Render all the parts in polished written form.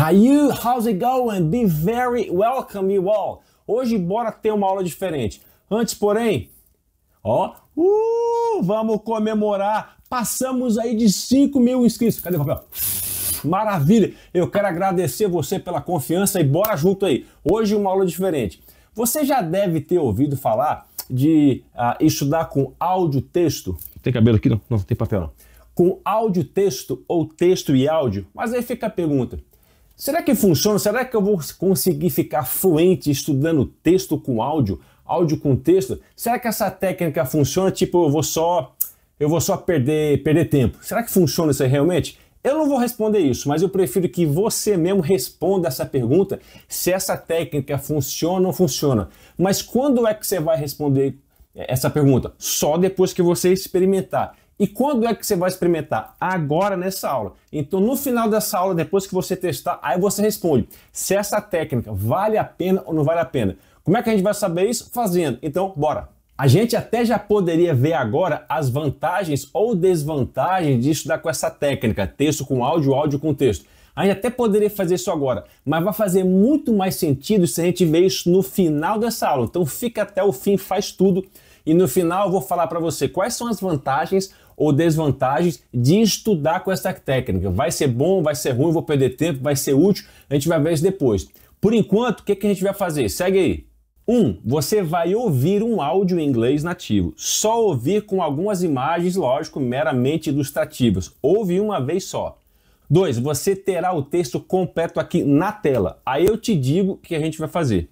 How's it going? Be very welcome you all. Hoje bora ter uma aula diferente. Antes, porém, vamos comemorar. Passamos aí de 5 mil inscritos. Cadê o papel? Maravilha! Eu quero agradecer você pela confiança e bora junto aí. Hoje uma aula diferente. Você já deve ter ouvido falar de estudar com áudio-texto. Tem cabelo aqui? Não, não tem papel não. Com áudio-texto ou texto e áudio. Mas aí fica a pergunta. Será que funciona? Será que eu vou conseguir ficar fluente estudando texto com áudio, áudio com texto? Será que essa técnica funciona? Tipo, eu vou só perder tempo. Será que funciona isso aí realmente? Eu não vou responder isso, mas eu prefiro que você mesmo responda essa pergunta, se essa técnica funciona ou não funciona. Mas quando é que você vai responder essa pergunta? Só depois que você experimentar. E quando é que você vai experimentar? Agora nessa aula. Então no final dessa aula, depois que você testar, aí você responde se essa técnica vale a pena ou não vale a pena. Como é que a gente vai saber isso? Fazendo. Então bora! A gente até já poderia ver agora as vantagens ou desvantagens de estudar com essa técnica, texto com áudio, áudio com texto. A gente até poderia fazer isso agora, mas vai fazer muito mais sentido se a gente ver isso no final dessa aula. Então fica até o fim, faz tudo. E no final eu vou falar para você quais são as vantagens ou desvantagens de estudar com essa técnica. Vai ser bom, vai ser ruim, vou perder tempo, vai ser útil, a gente vai ver isso depois. Por enquanto, o que a gente vai fazer? Segue aí. 1. Você vai ouvir um áudio em inglês nativo. Só ouvir com algumas imagens, lógico, meramente ilustrativas. Ouve uma vez só. 2. Você terá o texto completo aqui na tela. Aí eu te digo o que a gente vai fazer.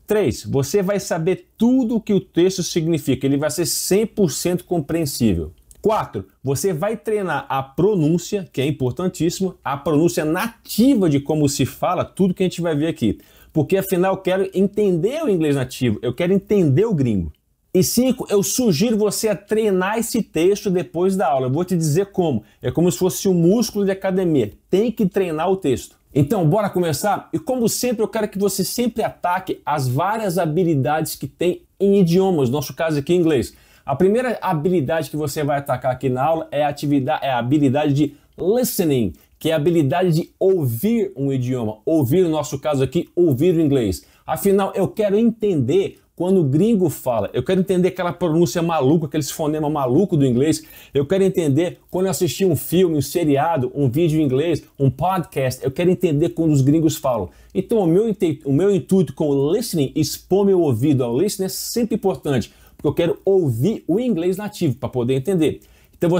3. Você vai saber tudo o que o texto significa. Ele vai ser 100% compreensível. 4. Você vai treinar a pronúncia, que é importantíssimo, a pronúncia nativa de como se fala, tudo que a gente vai ver aqui. Porque afinal eu quero entender o inglês nativo, eu quero entender o gringo. E 5, eu sugiro você a treinar esse texto depois da aula. Eu vou te dizer como. É como se fosse um músculo de academia. Tem que treinar o texto. Então, bora começar? E como sempre, eu quero que você sempre ataque as várias habilidades que tem em idiomas, no nosso caso aqui em inglês. A primeira habilidade que você vai atacar aqui na aula é a habilidade de listening, que é a habilidade de ouvir um idioma, ouvir, no nosso caso aqui, ouvir o inglês. Afinal, eu quero entender quando o gringo fala, eu quero entender aquela pronúncia maluca, aquele fonema maluco do inglês, eu quero entender quando eu assistir um filme, um seriado, um vídeo em inglês, um podcast, eu quero entender quando os gringos falam. Então o meu intuito com o listening, expor meu ouvido ao listening é sempre importante, porque eu quero ouvir o inglês nativo para poder entender. Então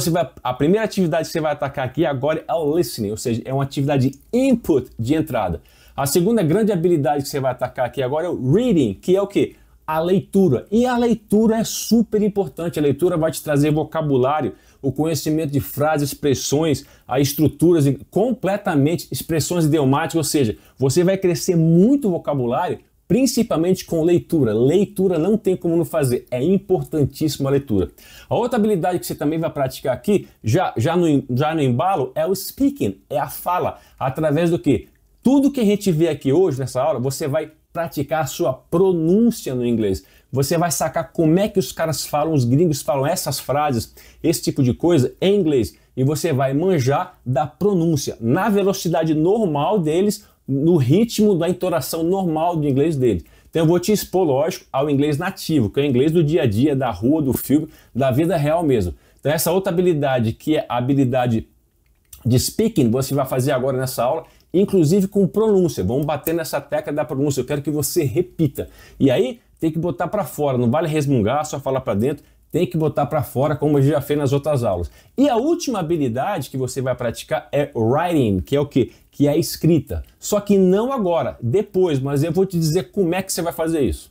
a primeira atividade que você vai atacar aqui agora é o listening, ou seja, é uma atividade input de entrada. A segunda grande habilidade que você vai atacar aqui agora é o reading, que é o quê? A leitura. E a leitura é super importante. A leitura vai te trazer vocabulário, o conhecimento de frases, expressões, a estruturas completamente, expressões idiomáticas, ou seja, você vai crescer muito vocabulário, principalmente com leitura. Leitura não tem como não fazer, é importantíssima a leitura. A outra habilidade que você também vai praticar aqui, já no embalo, é o speaking, é a fala. Através do quê? Tudo que a gente vê aqui hoje nessa aula, você vai praticar a sua pronúncia no inglês. Você vai sacar como é que os caras falam, os gringos falam essas frases, esse tipo de coisa em inglês. E você vai manjar da pronúncia, na velocidade normal deles, no ritmo da entonação normal do inglês deles. Então eu vou te expor, lógico, ao inglês nativo, que é o inglês do dia a dia, da rua, do filme, da vida real mesmo. Então essa outra habilidade, que é a habilidade de speaking, você vai fazer agora nessa aula, inclusive com pronúncia. Vamos bater nessa tecla da pronúncia, eu quero que você repita. E aí tem que botar para fora, não vale resmungar, só falar para dentro, tem que botar para fora, como a gente já fez nas outras aulas. E a última habilidade que você vai praticar é writing, que é o quê? Que é a escrita. Só que não agora, depois, mas eu vou te dizer como é que você vai fazer isso.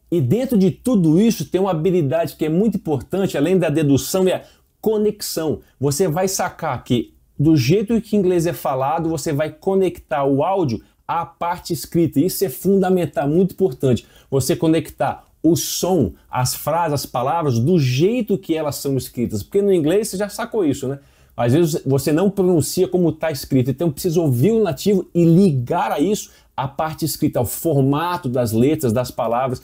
E dentro de tudo isso tem uma habilidade que é muito importante, além da dedução, é a conexão. Você vai sacar que do jeito que o inglês é falado, você vai conectar o áudio à parte escrita. Isso é fundamental, muito importante. Você conectar o som, as frases, as palavras, do jeito que elas são escritas. Porque no inglês você já sacou isso, né? Às vezes você não pronuncia como está escrito. Então precisa ouvir o nativo e ligar a isso a parte escrita, o formato das letras, das palavras,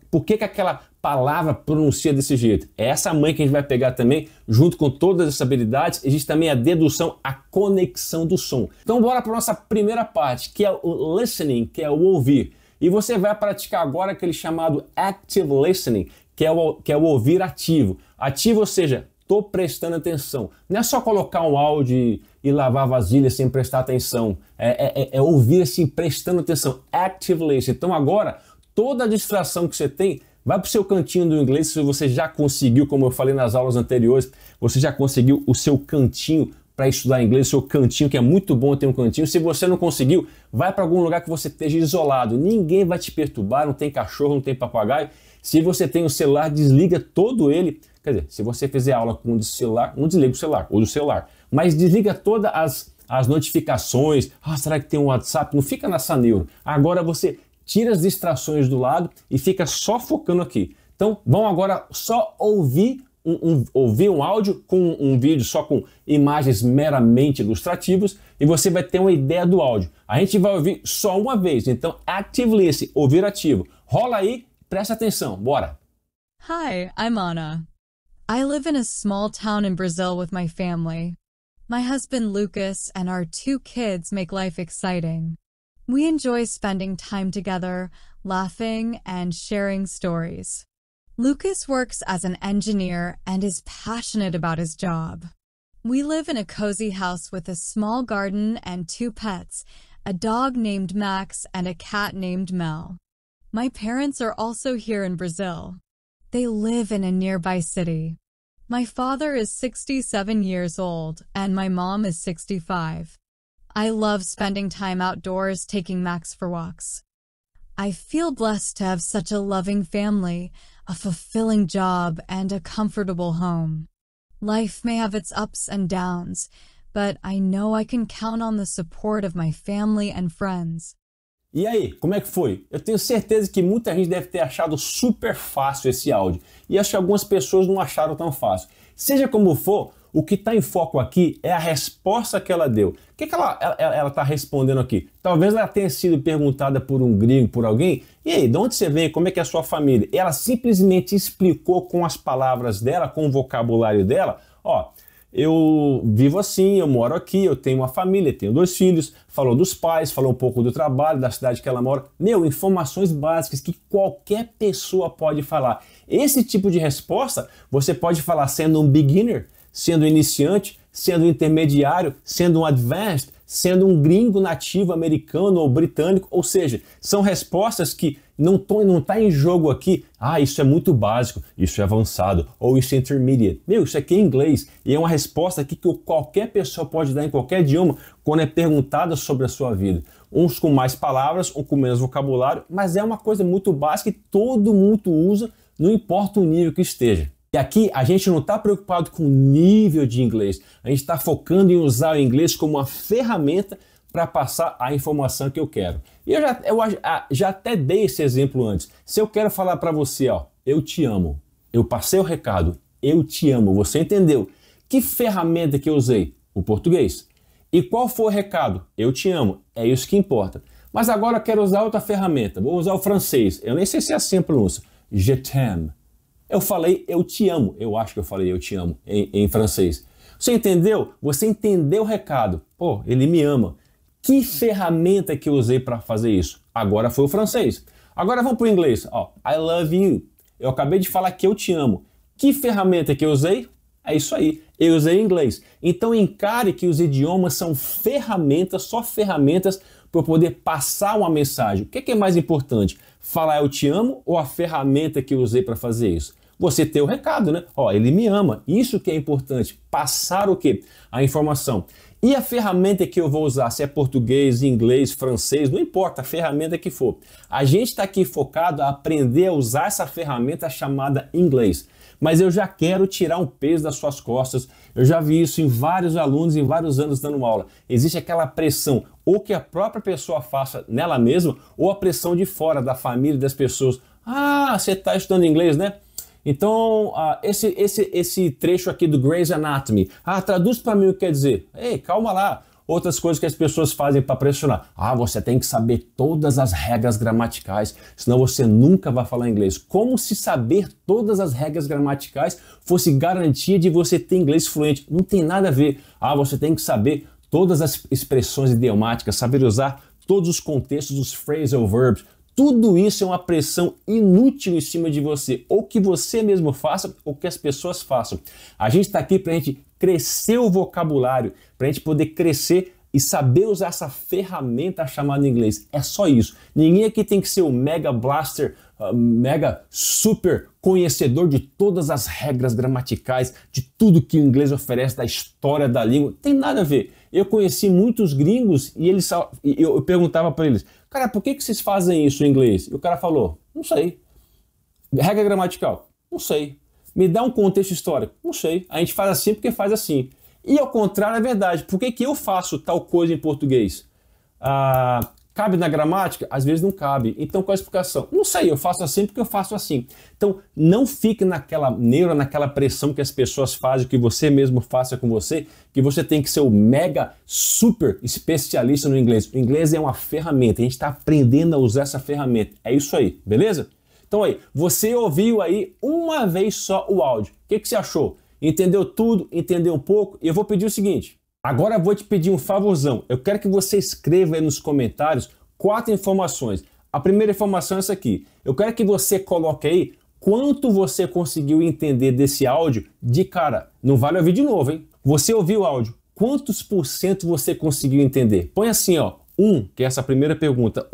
por que aquela palavra pronuncia desse jeito. É essa manha que a gente vai pegar também, junto com todas essas habilidades. Existe também a dedução, a conexão do som. Então bora para a nossa primeira parte, que é o listening, que é o ouvir. E você vai praticar agora aquele chamado active listening, que é o ouvir ativo. Ativo, ou seja, estou prestando atenção. Não é só colocar um áudio e lavar vasilha sem prestar atenção. É ouvir assim, prestando atenção. Active listening. Então agora, toda a distração que você tem, vai para o seu cantinho do inglês. Se você já conseguiu, como eu falei nas aulas anteriores, você já conseguiu o seu cantinho para estudar inglês, o seu cantinho, que é muito bom ter um cantinho. Se você não conseguiu, vai para algum lugar que você esteja isolado. Ninguém vai te perturbar, não tem cachorro, não tem papagaio. Se você tem o celular, desliga todo ele. Quer dizer, se você fizer aula com o celular, não desliga o celular, ou do celular. Mas desliga todas as notificações. Ah, será que tem um WhatsApp? Não fica nessa neuro. Agora você tira as distrações do lado e fica só focando aqui. Então, vamos agora só ouvir um áudio com um vídeo só com imagens meramente ilustrativas e você vai ter uma ideia do áudio. A gente vai ouvir só uma vez. Então, active listening, ouvir ativo. Rola aí, presta atenção. Bora! Hi, I'm Anna. I live in a small town in Brazil with my family. My husband Lucas and our 2 kids make life exciting. We enjoy spending time together, laughing, and sharing stories. Lucas works as an engineer and is passionate about his job. We live in a cozy house with a small garden and 2 pets, a dog named Max and a cat named Mel. My parents are also here in Brazil. They live in a nearby city. My father is 67 years old and my mom is 65. I love spending time outdoors taking Max for walks. I feel blessed to have such a loving family, a fulfilling job, and a comfortable home. Life may have its ups and downs, but I know I can count on the support of my family and friends. E aí, como é que foi? Eu tenho certeza que muita gente deve ter achado super fácil esse áudio. E acho que algumas pessoas não acharam tão fácil. Seja como for, o que está em foco aqui é a resposta que ela deu. O que ela está respondendo aqui? Talvez ela tenha sido perguntada por um gringo, por alguém. E aí, de onde você vem? Como é que é a sua família? Ela simplesmente explicou com as palavras dela, com o vocabulário dela. Ó, eu vivo assim, eu moro aqui, eu tenho uma família, tenho 2 filhos. Falou dos pais, falou um pouco do trabalho, da cidade que ela mora. Informações básicas que qualquer pessoa pode falar. Esse tipo de resposta você pode falar sendo um beginner, sendo um iniciante, sendo um intermediário, sendo um advanced, sendo um gringo nativo americano ou britânico. Ou seja, são respostas que não tá em jogo aqui. Ah, isso é muito básico, isso é avançado, ou isso é intermediate. Isso aqui é inglês. E é uma resposta aqui que qualquer pessoa pode dar em qualquer idioma quando é perguntada sobre a sua vida. Uns com mais palavras, ou com menos vocabulário, mas é uma coisa muito básica e todo mundo usa, não importa o nível que esteja. E aqui a gente não está preocupado com o nível de inglês, a gente está focando em usar o inglês como uma ferramenta para passar a informação que eu quero. E eu já até dei esse exemplo antes. Se eu quero falar para você, ó, eu te amo, eu passei o recado, eu te amo, você entendeu? Que ferramenta que eu usei? O português. E qual foi o recado? Eu te amo, é isso que importa. Mas agora eu quero usar outra ferramenta, vou usar o francês, eu nem sei se é assim a pronúncia, je t'aime. Eu falei eu te amo, eu acho que eu falei eu te amo em francês. Você entendeu? Você entendeu o recado. Pô, ele me ama. Que ferramenta que eu usei para fazer isso? Agora foi o francês. Agora vamos para o inglês. Ó, I love you. Eu acabei de falar que eu te amo. Que ferramenta que eu usei? É isso aí. Eu usei inglês. Então encare que os idiomas são ferramentas, só ferramentas para eu poder passar uma mensagem. O que é mais importante? Falar eu te amo ou a ferramenta que eu usei para fazer isso? Você ter o recado, né? Ó, ele me ama. Isso que é importante. Passar o quê? A informação. E a ferramenta que eu vou usar, se é português, inglês, francês, não importa a ferramenta que for. A gente está aqui focado a aprender a usar essa ferramenta chamada inglês. Mas eu já quero tirar um peso das suas costas. Eu já vi isso em vários alunos, em vários anos dando aula. Existe aquela pressão, ou que a própria pessoa faça nela mesma, ou a pressão de fora, da família, das pessoas. Ah, você está estudando inglês, né? Então, esse trecho aqui do Grey's Anatomy, traduz para mim o que quer dizer. Ei, calma lá. Outras coisas que as pessoas fazem para pressionar. Ah, você tem que saber todas as regras gramaticais, senão você nunca vai falar inglês. Como se saber todas as regras gramaticais fosse garantia de você ter inglês fluente. Não tem nada a ver. Ah, você tem que saber todas as expressões idiomáticas, saber usar todos os contextos dos phrasal verbs. Tudo isso é uma pressão inútil em cima de você, ou que você mesmo faça, ou que as pessoas façam. A gente está aqui para a gente crescer o vocabulário, para a gente poder crescer e saber usar essa ferramenta chamada inglês. É só isso. Ninguém aqui tem que ser o mega blaster, mega super conhecedor de todas as regras gramaticais, de tudo que o inglês oferece, da história da língua. Tem nada a ver. Eu conheci muitos gringos e eu perguntava para eles, cara, por que vocês fazem isso em inglês? E o cara falou, não sei. Regra gramatical? Não sei. Me dá um contexto histórico? Não sei. A gente faz assim porque faz assim. E ao contrário é verdade. Por que eu faço tal coisa em português? Cabe na gramática? Às vezes não cabe. Então qual a explicação? Não sei, eu faço assim porque eu faço assim. Então não fique naquela neura, naquela pressão que as pessoas fazem, que você mesmo faça com você, que você tem que ser o mega super especialista no inglês. O inglês é uma ferramenta, a gente está aprendendo a usar essa ferramenta. É isso aí, beleza? Então aí, você ouviu aí uma vez só o áudio. O que você achou? Entendeu tudo? Entendeu um pouco? E eu vou pedir o seguinte. Agora eu vou te pedir um favorzão. Eu quero que você escreva aí nos comentários 4 informações. A primeira informação é essa aqui. Eu quero que você coloque aí quanto você conseguiu entender desse áudio de cara. Não vale ouvir de novo, hein? Você ouviu o áudio. Quantos por cento você conseguiu entender? Põe assim, ó. Que é essa primeira pergunta.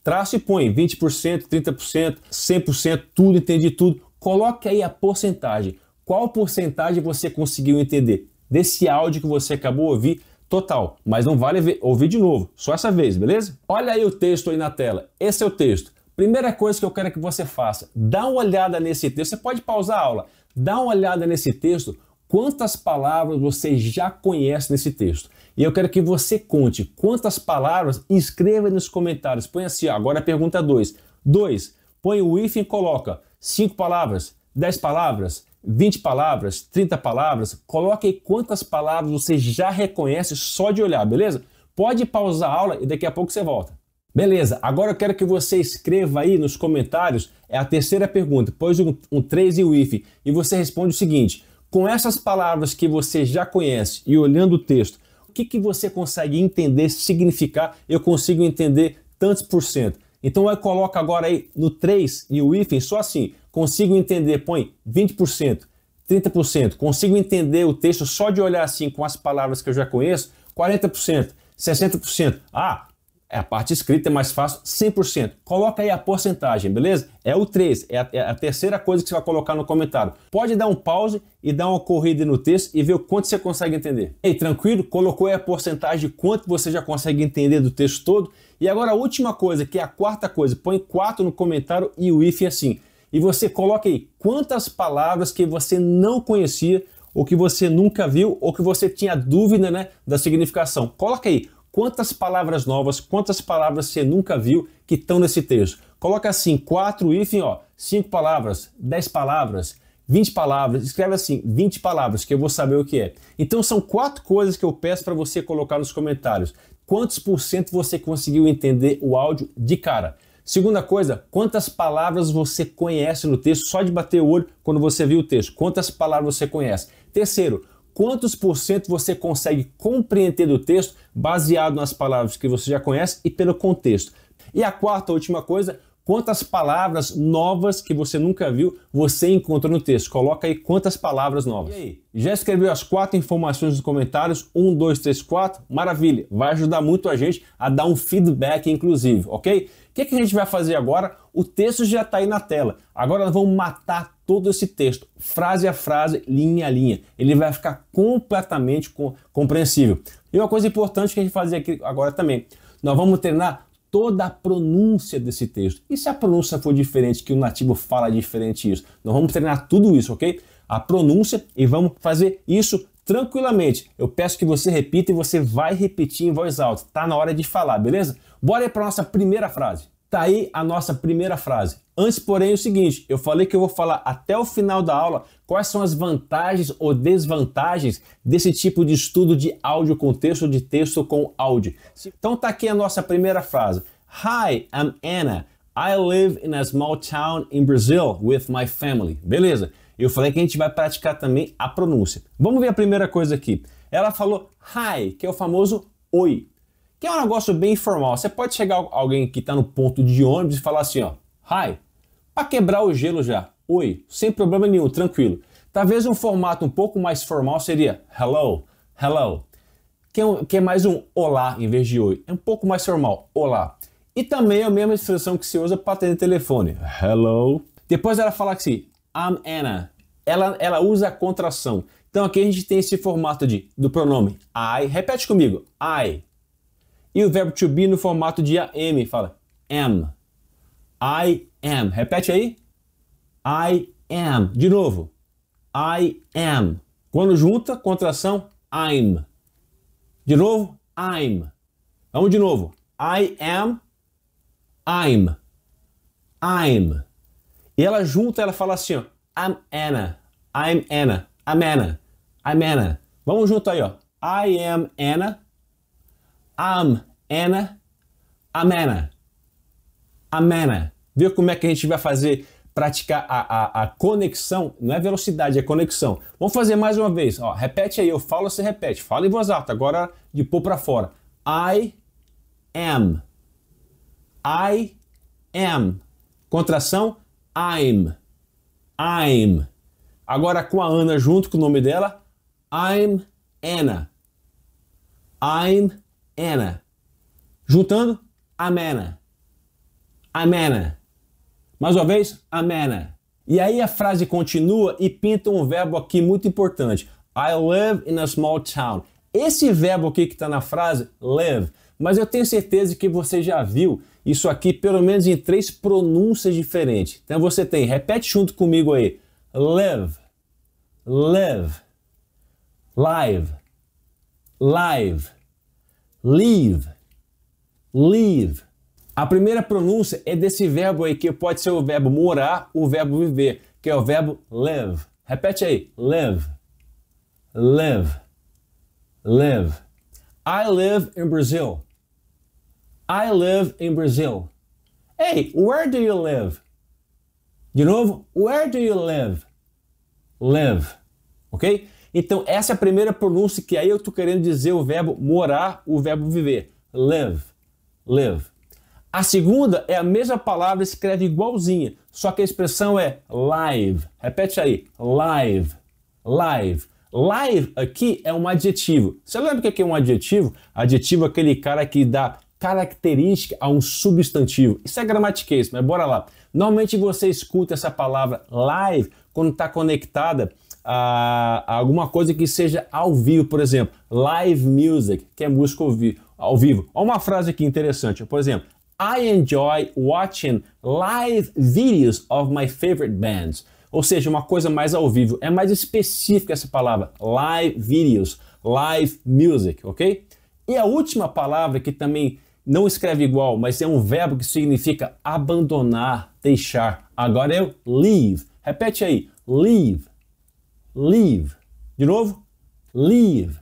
Traço e põe 20%, 30%, 100%, tudo, entendi tudo. Coloque aí a porcentagem. Qual porcentagem você conseguiu entender desse áudio que você acabou de ouvir total? Mas não vale ouvir de novo, só essa vez, beleza? Olha aí o texto aí na tela. Esse é o texto. Primeira coisa que eu quero que você faça, dá uma olhada nesse texto. Você pode pausar a aula. Dá uma olhada nesse texto. Quantas palavras você já conhece nesse texto? E eu quero que você conte quantas palavras e escreva nos comentários. Põe assim, ó, agora a pergunta 2. Põe o if e coloca 5 palavras, 10 palavras, 20 palavras, 30 palavras. Coloque aí quantas palavras você já reconhece só de olhar, beleza? Pode pausar a aula e daqui a pouco você volta. Beleza, agora eu quero que você escreva aí nos comentários, é a terceira pergunta, pôs um 3 e o if, e você responde o seguinte, com essas palavras que você já conhece e olhando o texto, o que você consegue entender, significar? Eu consigo entender tantos por cento. Então eu coloco agora aí no 3 e o hífen só assim, consigo entender, põe 20%, 30%, consigo entender o texto só de olhar assim com as palavras que eu já conheço, 40%, 60%. A parte escrita é mais fácil, 100%. Coloca aí a porcentagem, beleza? É o 3, é a terceira coisa que você vai colocar no comentário. Pode dar um pause e dar uma corrida no texto e ver o quanto você consegue entender. Ei, tranquilo? Colocou aí a porcentagem de quanto você já consegue entender do texto todo. E agora a última coisa, que é a quarta coisa, põe 4 no comentário e o if assim. E você coloca aí quantas palavras que você não conhecia, ou que você nunca viu, ou que você tinha dúvida, né, da significação. Coloca aí. Quantas palavras novas, quantas palavras você nunca viu que estão nesse texto? Coloca assim, 4 hífen, 5 palavras, 10 palavras, 20 palavras. Escreve assim, 20 palavras, que eu vou saber o que é. Então são 4 coisas que eu peço para você colocar nos comentários. Quantos por cento você conseguiu entender o áudio de cara? Segunda coisa, quantas palavras você conhece no texto só de bater o olho quando você viu o texto? Quantas palavras você conhece? Terceiro, quantos por cento você consegue compreender do texto baseado nas palavras que você já conhece e pelo contexto? E a quarta, última coisa, quantas palavras novas que você nunca viu você encontrou no texto? Coloca aí quantas palavras novas. E aí, já escreveu as 4 informações nos comentários? 1, 2, 3, 4? Maravilha! Vai ajudar muito a gente a dar um feedback inclusive, ok? O que a gente vai fazer agora? O texto já está aí na tela. Agora nós vamos matar todo esse texto, frase a frase, linha a linha. Ele vai ficar completamente compreensível. E uma coisa importante que a gente vai fazer aqui agora também, nós vamos treinar toda a pronúncia desse texto. E se a pronúncia for diferente, que o nativo fala diferente isso? Nós vamos treinar tudo isso, ok? A pronúncia e vamos fazer isso tranquilamente. Eu peço que você repita e você vai repetir em voz alta. Tá na hora de falar, beleza? Bora aí para nossa primeira frase. Tá aí a nossa primeira frase. Antes, porém, é o seguinte, eu falei que eu vou falar até o final da aula quais são as vantagens ou desvantagens desse tipo de estudo de áudio com texto ou de texto com áudio. Então tá aqui a nossa primeira frase. Hi, I'm Anna. I live in a small town in Brazil with my family. Beleza. Eu falei que a gente vai praticar também a pronúncia. Vamos ver a primeira coisa aqui. Ela falou hi, que é o famoso oi. Que é um negócio bem informal. Você pode chegar alguém que está no ponto de ônibus e falar assim, ó, hi, para quebrar o gelo já. Oi, sem problema nenhum, tranquilo. Talvez um formato um pouco mais formal seria hello, hello. Que é mais um olá em vez de oi. É um pouco mais formal, olá. E também é a mesma expressão que se usa para atender telefone. Hello. Depois ela fala assim, I'm Anna. Ela usa a contração. Então aqui a gente tem esse formato do pronome I. Repete comigo, I. E o verbo to be no formato de am, fala am. I am. Repete aí. I am. De novo. I am. Quando junta, contração, I'm. De novo, I'm. Vamos de novo. I am, I'm. I'm. E ela junta, ela fala assim, ó. I'm Anna. I'm Anna. I'm Anna. I'm Anna. Vamos junto aí, ó. I am Anna. I'm Anna, I'm Anna, I'm Anna. Viu como é que a gente vai fazer, praticar a conexão? Não é velocidade, é conexão. Vamos fazer mais uma vez. Ó, repete aí, eu falo, você repete. Fala em voz alta, agora de pôr para fora. I am. I am. Contração, I'm. I'm. Agora com a Ana junto com o nome dela, I'm Anna. I'm Anna. Juntando, I'm Anna. I'm Anna. Mais uma vez, I'm Anna. E aí a frase continua e pinta um verbo aqui muito importante. I live in a small town. Esse verbo aqui que está na frase, live, mas eu tenho certeza que você já viu isso aqui pelo menos em 3 pronúncias diferentes. Então você tem, repete junto comigo aí, live, live, live, live, leave, leave. A primeira pronúncia é desse verbo aí, que pode ser o verbo morar, o verbo viver, que é o verbo live. Repete aí, live, live, live. I live in Brazil. I live in Brazil. Hey, where do you live? De novo, where do you live? Live. Ok? Então, essa é a primeira pronúncia que aí eu estou querendo dizer o verbo morar, o verbo viver. Live. Live. A segunda é a mesma palavra, escreve igualzinha, só que a expressão é live. Repete aí. Live. Live. Live aqui é um adjetivo. Você lembra o que é um adjetivo? Adjetivo é aquele cara que dá característica a um substantivo. Isso é gramatiquês, mas bora lá. Normalmente você escuta essa palavra live quando está conectada a alguma coisa que seja ao vivo, por exemplo, live music, que é música ao vivo. Olha uma frase aqui interessante, por exemplo, I enjoy watching live videos of my favorite bands. Ou seja, uma coisa mais ao vivo. É mais específica essa palavra, live videos, live music, ok? E a última palavra que também não escreve igual, mas é um verbo que significa abandonar, deixar. Agora é o leave. Repete aí, leave. Leave. De novo, leave.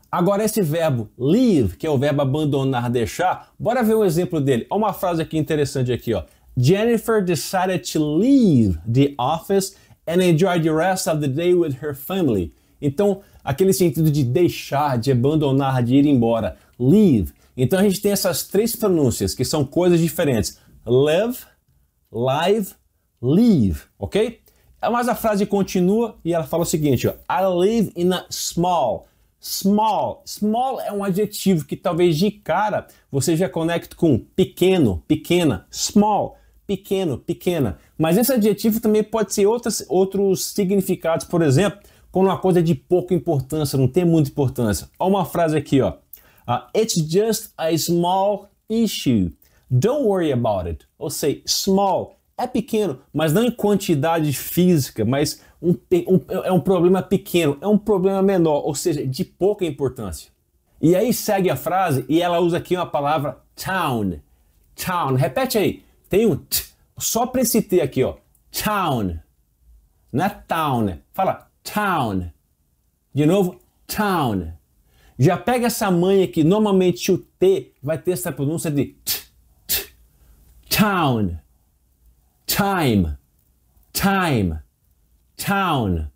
Agora esse verbo leave, que é o verbo abandonar, deixar, bora ver um exemplo dele. Olha uma frase aqui interessante aqui, ó. Jennifer decided to leave the office and enjoy the rest of the day with her family. Então, aquele sentido de deixar, de abandonar, de ir embora. Leave. Então a gente tem essas 3 pronúncias que são coisas diferentes. Live, live, leave, ok? Mas a frase continua e ela fala o seguinte, ó. I live in a small. Small. Small é um adjetivo que talvez de cara você já conecte com pequeno, pequena. Small, pequeno, pequena. Mas esse adjetivo também pode ser outros significados. Por exemplo, quando uma coisa é de pouca importância, não tem muita importância. Olha uma frase aqui, ó. It's just a small issue. Don't worry about it. Ou seja, small é pequeno, mas não em quantidade física, mas é um problema pequeno, é um problema menor, ou seja, de pouca importância. E aí segue a frase e ela usa aqui uma palavra town. Town. Repete aí. tem um t, só para esse T aqui, ó. Town. Não é town. Fala town. De novo, town. Já pega essa manha aqui. Normalmente o T vai ter essa pronúncia de t, t. Town. Time. Time. Town.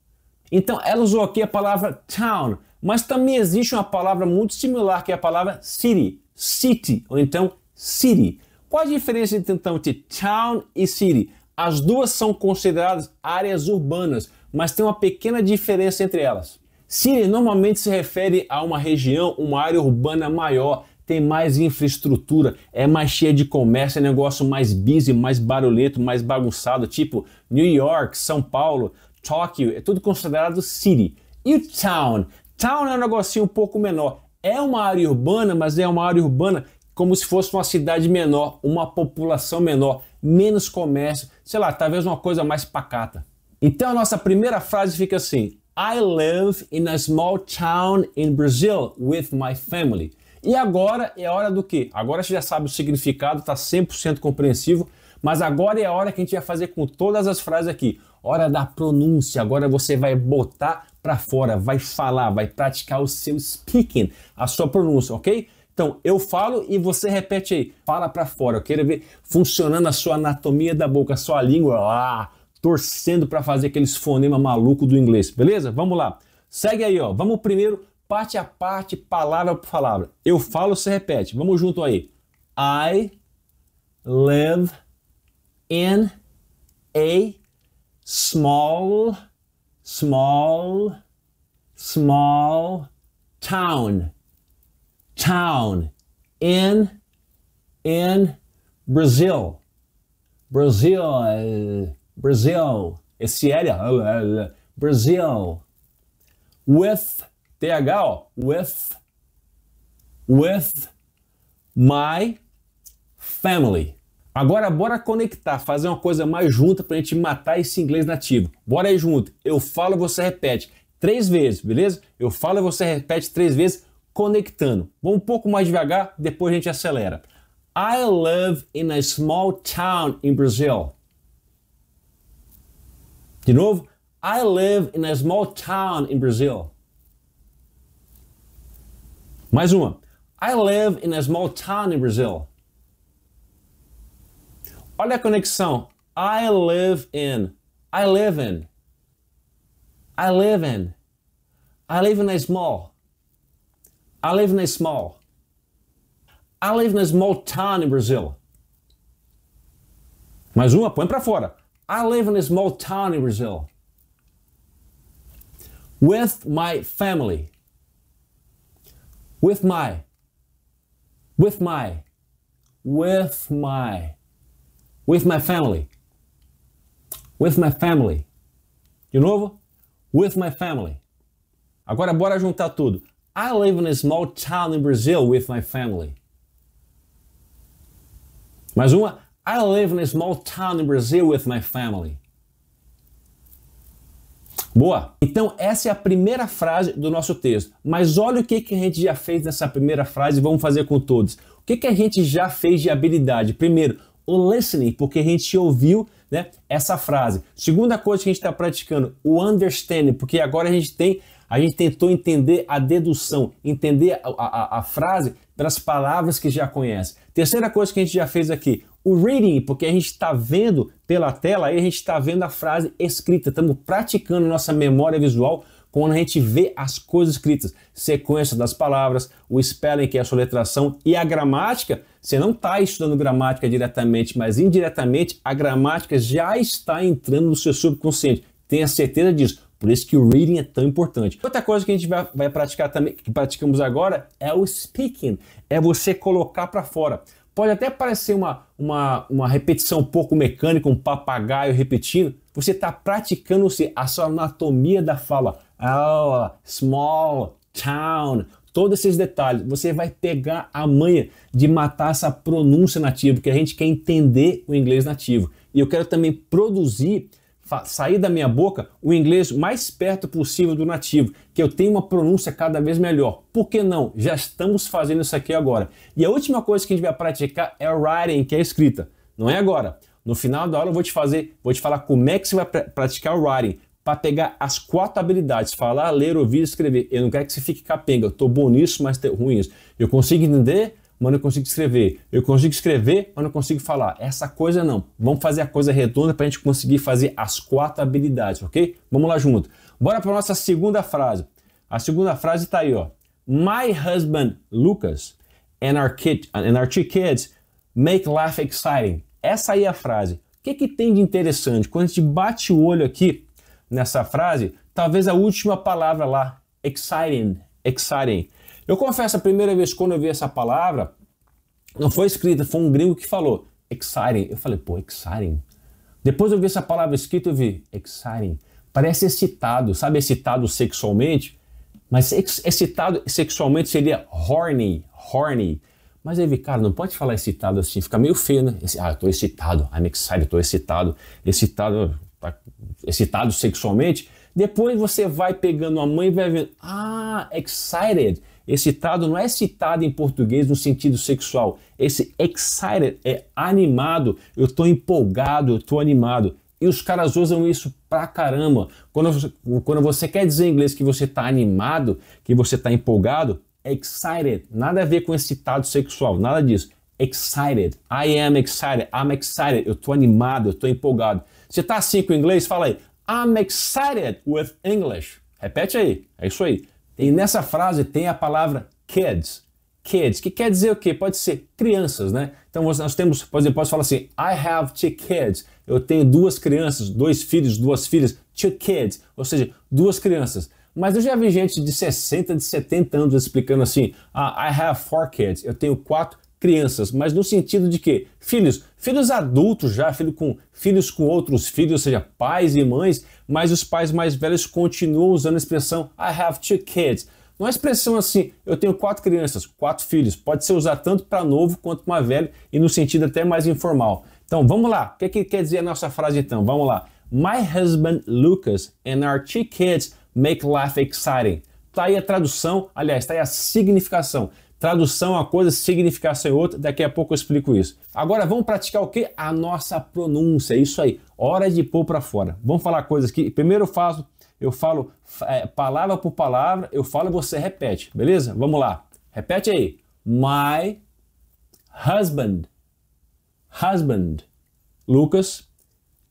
Então, ela usou aqui a palavra town, mas também existe uma palavra muito similar, que é a palavra city. City, ou então city. Qual a diferença então entre town e city? As duas são consideradas áreas urbanas, mas tem uma pequena diferença entre elas. City normalmente se refere a uma região, uma área urbana maior, tem mais infraestrutura, é mais cheia de comércio, é negócio mais busy, mais barulhento, mais bagunçado, tipo New York, São Paulo, Tóquio, é tudo considerado city. E o town? Town é um negocinho um pouco menor. É uma área urbana, mas é uma área urbana como se fosse uma cidade menor, uma população menor, menos comércio, sei lá, talvez uma coisa mais pacata. Então a nossa primeira frase fica assim: I live in a small town in Brazil with my family. E agora é a hora do quê? Agora você já sabe o significado, está 100% compreensivo, mas agora é a hora que a gente vai fazer com todas as frases aqui. Hora da pronúncia, agora você vai botar para fora, vai falar, vai praticar o seu speaking, a sua pronúncia, ok? Então, eu falo e você repete aí, fala para fora. Eu quero ver funcionando a sua anatomia da boca, a sua língua, torcendo para fazer aqueles fonemas malucos do inglês, beleza? Vamos lá. Segue aí, ó. Vamos primeiro, parte a parte, palavra por palavra. Eu falo, você repete. Vamos junto aí. I live in a small town. In Brazil. Brazil. Esse L, Brazil. With, TH, ó, with my family. Agora bora conectar, fazer uma coisa mais junta pra gente matar esse inglês nativo. Bora aí junto. Eu falo, você repete 3 vezes, beleza? Eu falo e você repete 3 vezes, conectando. Vamos um pouco mais devagar, depois a gente acelera. I live in a small town in Brazil. De novo. I live in a small town in Brazil. Mais uma. I live in a small town in Brazil. Olha a conexão. I live in a small. I live in a small town in Brazil. Mais uma, põe para fora. I live in a small town in Brazil. With my family. With my family. With my family. De novo. With my family. Agora bora juntar tudo. I live in a small town in Brazil with my family. Mais uma. I live in a small town in Brazil with my family. Boa! Então essa é a primeira frase do nosso texto. Mas olha o que a gente já fez nessa primeira frase e vamos fazer com todos. O que a gente já fez de habilidade? Primeiro, o listening, porque a gente ouviu, né, essa frase. Segunda coisa que a gente está praticando, o understanding, porque agora a gente tentou entender a dedução, entender a frase pelas palavras que já conhece. Terceira coisa que a gente já fez aqui, o reading, porque a gente está vendo pela tela, aí a gente está vendo a frase escrita, estamos praticando nossa memória visual quando a gente vê as coisas escritas, sequência das palavras, o spelling, que é a soletração, e a gramática. Você não está estudando gramática diretamente, mas indiretamente a gramática já está entrando no seu subconsciente. Tenha certeza disso. Por isso que o reading é tão importante. Outra coisa que a gente vai praticar também, que praticamos agora, é o speaking. É você colocar para fora. Pode até parecer uma repetição um pouco mecânica, um papagaio repetindo. Você está praticando a sua anatomia da fala. Oh, small, town, todos esses detalhes. Você vai pegar a manha de matar essa pronúncia nativa, porque a gente quer entender o inglês nativo. E eu quero também sair da minha boca o inglês mais perto possível do nativo, que eu tenha uma pronúncia cada vez melhor. Por que não? Já estamos fazendo isso aqui agora. E a última coisa que a gente vai praticar é o writing, que é a escrita. Não é agora. No final da aula eu vou te falar como é que você vai praticar o writing para pegar as 4 habilidades, falar, ler, ouvir e escrever. Eu não quero que você fique capenga, eu tô bom nisso, mas ruim nisso. Eu consigo entender, mas não consigo escrever. Eu consigo escrever, mas não consigo falar. Essa coisa não. Vamos fazer a coisa redonda para a gente conseguir fazer as 4 habilidades, ok? Vamos lá junto. Bora para nossa segunda frase. A segunda frase está aí, ó. My husband, Lucas, and our 2 kids make life exciting. Essa aí é a frase. O que tem de interessante? Quando a gente bate o olho aqui nessa frase, talvez a última palavra lá, exciting, exciting. Eu confesso, a primeira vez quando eu vi essa palavra, não foi escrita, foi um gringo que falou, exciting. Eu falei, pô, exciting. Depois eu vi essa palavra escrita, eu vi, exciting. Parece excitado, sabe excitado sexualmente? Mas excitado sexualmente seria horny, horny. Mas aí, cara, não pode falar excitado assim, fica meio feio, né? Eu tô excitado, I'm excited, tô excitado, excitado sexualmente. Depois você vai pegando a mãe e vai vendo, excited. Excitado não é excitado em português no sentido sexual. Esse excited é animado, eu tô empolgado, eu tô animado. E os caras usam isso pra caramba. Quando você quer dizer em inglês que você tá animado, que você tá empolgado, excited, nada a ver com excitado sexual, nada disso. Excited, I am excited, I'm excited, eu tô animado, eu tô empolgado. Você tá assim com o inglês? Fala aí, I'm excited with English. Repete aí, é isso aí. E nessa frase tem a palavra kids. Kids, que quer dizer o quê? Pode ser crianças, né? Então nós temos, por exemplo, posso falar assim, I have 2 kids. Eu tenho 2 crianças, 2 filhos, 2 filhas, 2 kids, ou seja, 2 crianças. Mas eu já vi gente de 60, de 70 anos explicando assim, I have 4 kids, eu tenho 4 crianças, mas no sentido de que filhos adultos já, filhos com outros filhos, ou seja, pais e mães, mas os pais mais velhos continuam usando a expressão I have 2 kids. Não é expressão assim, eu tenho 4 crianças, 4 filhos, pode ser usado tanto para novo quanto para velho e no sentido até mais informal. Então vamos lá, o que quer dizer a nossa frase então? Vamos lá. My husband Lucas and our 2 kids make life exciting. Tá aí a tradução, aliás, tá aí a significação. Tradução é uma coisa, significação é outra, daqui a pouco eu explico isso. Agora vamos praticar o quê? A nossa pronúncia, isso aí, hora de pôr para fora. Vamos falar coisas que primeiro eu falo palavra por palavra, eu falo e você repete, beleza? Vamos lá, repete aí. My husband, Lucas,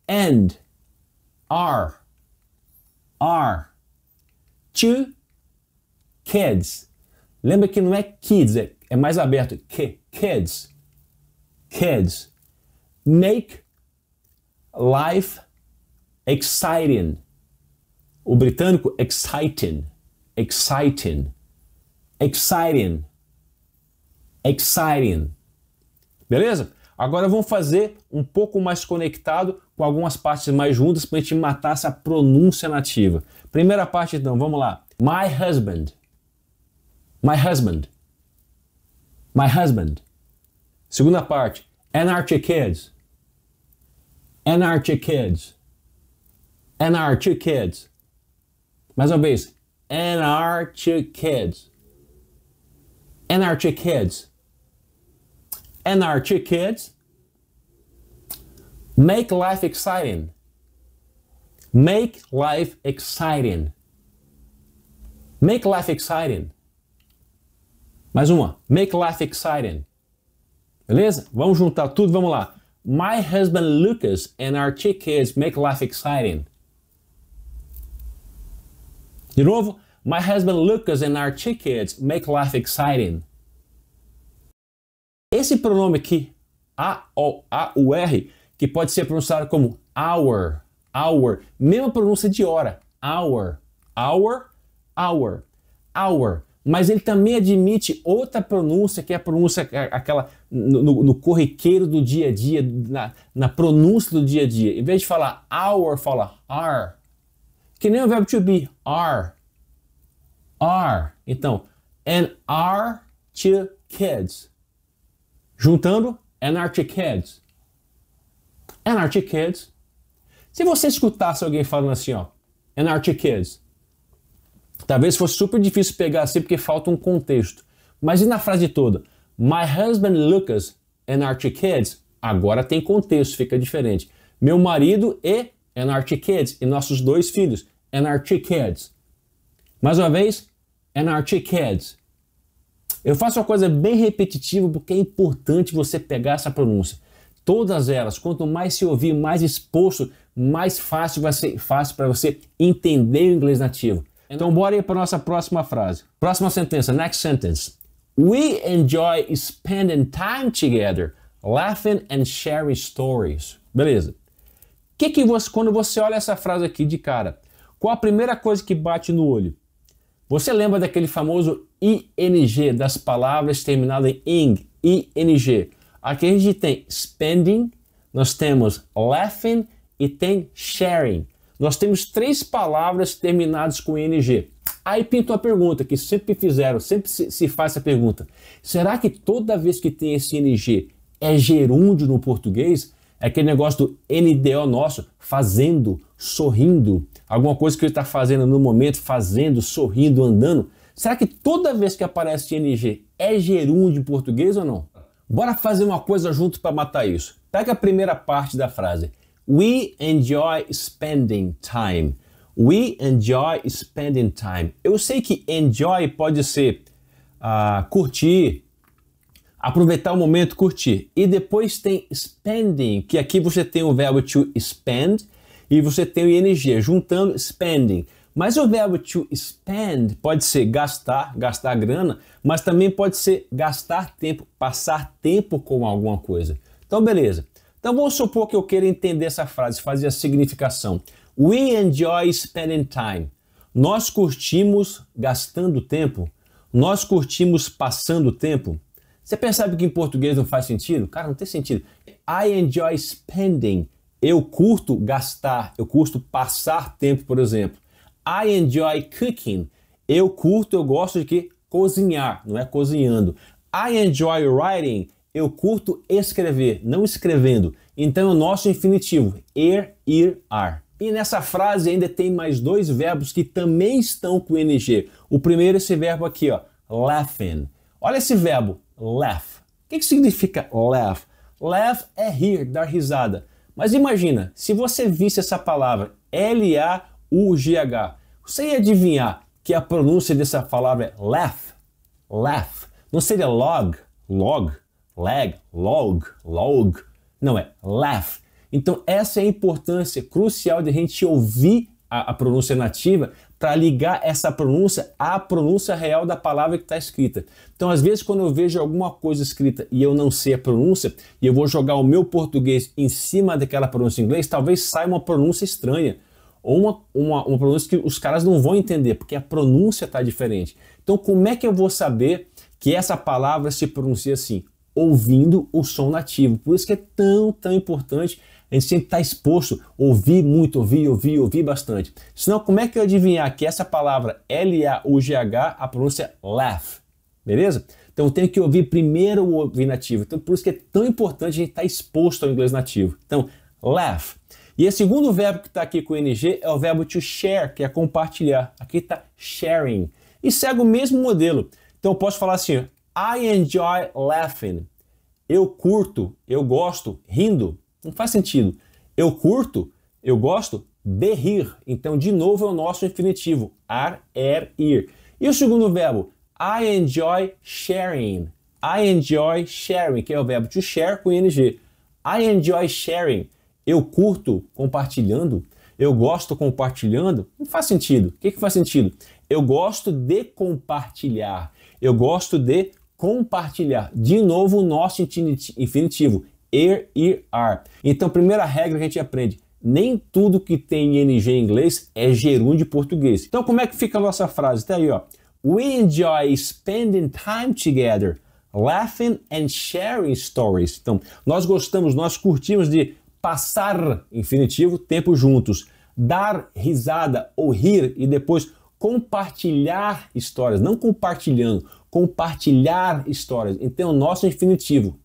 and our 2 kids. Lembra que não é kids, é mais aberto. Kids. Make life exciting. O britânico, exciting. Beleza? Agora vamos fazer um pouco mais conectado com algumas partes mais juntas para a gente matar essa pronúncia nativa. Primeira parte então, vamos lá. My husband. Segunda parte. And our 2 kids. Mais uma vez. And our 2 kids. Make life exciting. Make life exciting. Mais uma. Make life exciting. Beleza? Vamos juntar tudo, vamos lá. My husband Lucas and our 2 kids make life exciting. De novo. My husband Lucas and our 2 kids make life exciting. Esse pronome aqui, A-U-R, que pode ser pronunciado como hour, mesma pronúncia de hora, hour. Mas ele também admite outra pronúncia, que é a pronúncia aquela no corriqueiro do dia a dia, na pronúncia do dia a dia. Em vez de falar hour, fala are. Que nem o verbo to be, are. Então, and our 2 kids. Juntando, and our 2 kids. And our 2 kids. Se você escutasse alguém falando assim, ó, and our 2 kids, talvez fosse super difícil pegar assim porque falta um contexto. Mas e na frase toda? My husband Lucas and our 2 kids Agora tem contexto, fica diferente. Meu marido and our two kids, e nossos 2 filhos, and our two kids. Mais uma vez, and our two kids. Eu faço uma coisa bem repetitiva porque é importante você pegar essa pronúncia. Todas elas, quanto mais se ouvir, mais exposto, mais fácil vai ser para você entender o inglês nativo. Então bora aí para a nossa próxima frase. Próxima sentença, next sentence. We enjoy spending time together, laughing and sharing stories. Beleza. Quando você olha essa frase aqui de cara, qual a primeira coisa que bate no olho? Você lembra daquele famoso ing, das palavras terminadas em ing? Aqui a gente tem spending, nós temos laughing e tem sharing. Nós temos 3 palavras terminadas com ing. Aí pinta uma pergunta que sempre se faz essa pergunta. Será que toda vez que tem esse ing é gerúndio no português? É aquele negócio do NDO nosso, fazendo, sorrindo, alguma coisa que ele está fazendo no momento, fazendo, sorrindo, andando. Será que toda vez que aparece ing é gerúndio em português ou não? Bora fazer uma coisa junto para matar isso. Pega a primeira parte da frase. We enjoy spending time. We enjoy spending time. Eu sei que enjoy pode ser curtir, aproveitar o momento, curtir. E depois tem spending, que aqui você tem o verbo to spend e você tem o ing, juntando spending. Mas o verbo to spend pode ser gastar grana, mas também pode ser gastar tempo, passar tempo com alguma coisa. Então, beleza. Então, vamos supor que eu queira entender essa frase, fazer a significação. We enjoy spending time. Nós curtimos gastando tempo. Nós curtimos passando tempo. Você percebe que em português não faz sentido? Cara, não tem sentido. I enjoy spending. Eu curto gastar, eu curto passar tempo, por exemplo. I enjoy cooking. Eu gosto de quê? Cozinhar, não é cozinhando. I enjoy writing. Eu curto escrever, não escrevendo. Então é o nosso infinitivo, ir, are. E nessa frase ainda tem mais 2 verbos que também estão com ing. O primeiro é esse verbo aqui, ó, laughing. Olha esse verbo, laugh. O que significa laugh? Laugh é rir, dar risada. Mas imagina, se você visse essa palavra, L-A-U-G-H, você ia adivinhar que a pronúncia dessa palavra é laugh, laugh. Não seria log, lag, log. Não, é laugh. Então essa é a importância crucial de a gente ouvir a pronúncia nativa para ligar essa pronúncia à pronúncia real da palavra que está escrita. Então às vezes quando eu vejo alguma coisa escrita e eu não sei a pronúncia e eu vou jogar o meu português em cima daquela pronúncia em inglês, talvez saia uma pronúncia estranha ou uma pronúncia que os caras não vão entender porque a pronúncia está diferente. Então como é que eu vou saber que essa palavra se pronuncia assim? Ouvindo o som nativo. Por isso que é tão importante a gente sempre estar exposto, ouvir muito, ouvir bastante. Senão, como é que eu adivinhar que essa palavra L-A-U-G-H, a pronúncia é laugh? Beleza? Então eu tenho que ouvir primeiro o ouvir nativo. Então por isso que é tão importante a gente estar exposto ao inglês nativo. Então, laugh. E o segundo verbo que está aqui com ing é o verbo to share, que é compartilhar. Aqui está sharing. E segue o mesmo modelo. Então eu posso falar assim, I enjoy laughing. Eu curto, eu gosto, rindo. Não faz sentido. Eu curto, eu gosto de rir. Então, de novo, é o nosso infinitivo. Ar, ir. E o segundo verbo? I enjoy sharing. I enjoy sharing, que é o verbo to share com ing. I enjoy sharing. Eu curto compartilhando. Eu gosto compartilhando. Não faz sentido. O que faz sentido? Eu gosto de compartilhar. Eu gosto de compartilhar. De novo, o nosso infinitivo. Are. Então, primeira regra que a gente aprende. Nem tudo que tem ing em inglês é gerúndio em português. Então, como é que fica a nossa frase? Tá aí, ó. We enjoy spending time together, laughing and sharing stories. Então, nós curtimos de passar, infinitivo, tempo juntos. Dar risada ou rir e depois compartilhar histórias. Não compartilhando, compartilhar histórias. Então, o nosso infinitivo,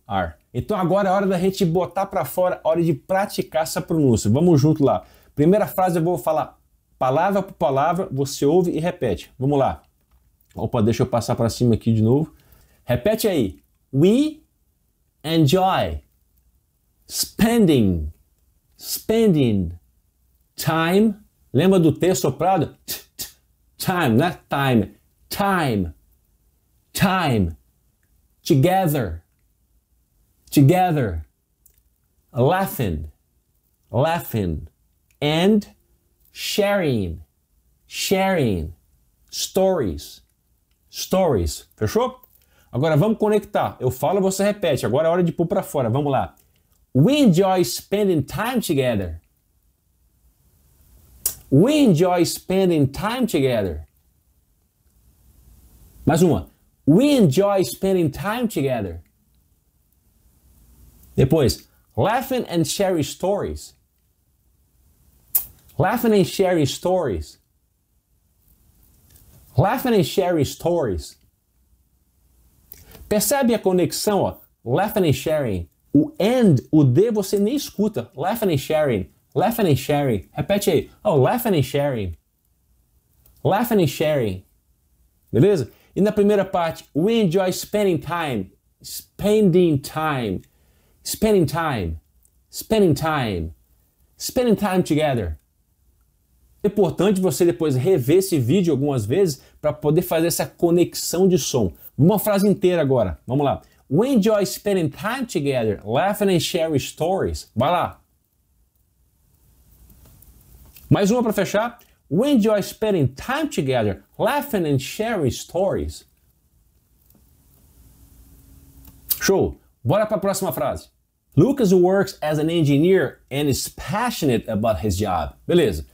are. Então agora é hora da gente botar para fora, hora de praticar essa pronúncia. Vamos junto lá. Primeira frase eu vou falar palavra por palavra, você ouve e repete. Vamos lá. Opa, deixa eu passar para cima aqui de novo. Repete aí. We enjoy, spending, time, lembra do T soprado? Time, não é time, together, laughing, and sharing, stories, fechou? Agora vamos conectar, eu falo, você repete, agora é hora de pôr para fora, vamos lá. We enjoy spending time together. We enjoy spending time together. Mais uma. We enjoy spending time together. Depois, laughing and sharing stories. Laughing and sharing stories. Laughing and sharing stories. Percebe a conexão, ó? Laughing and sharing. O and, o D você nem escuta. Laughing and sharing. Laughing and sharing. Repete aí. Oh, laughing and sharing. Laughing and sharing. Beleza? E na primeira parte, we enjoy spending time. Spending time together. É importante você depois rever esse vídeo algumas vezes para poder fazer essa conexão de som. Uma frase inteira agora. Vamos lá. We enjoy spending time together, laughing and sharing stories. Vai lá. Mais uma para fechar. We enjoy spending time together, laughing and sharing stories. Show! Bora para a próxima frase. Lucas works as an engineer and is passionate about his job. Beleza.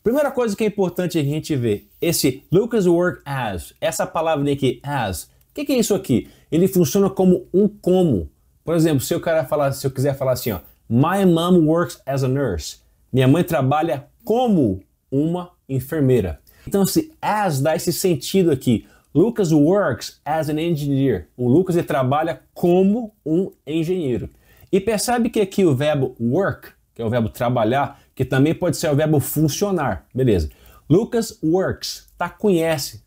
Primeira coisa que é importante a gente ver, esse Lucas work as, essa palavra aqui, as, o que é isso aqui? Ele funciona como um como. Por exemplo, se eu quiser falar assim, ó, my mom works as a nurse. Minha mãe trabalha como uma enfermeira. Então esse as dá esse sentido aqui. Lucas works as an engineer. O Lucas ele trabalha como um engenheiro. E percebe que aqui o verbo work, que é o verbo trabalhar, que também pode ser o verbo funcionar. Beleza. Lucas works, tá com S.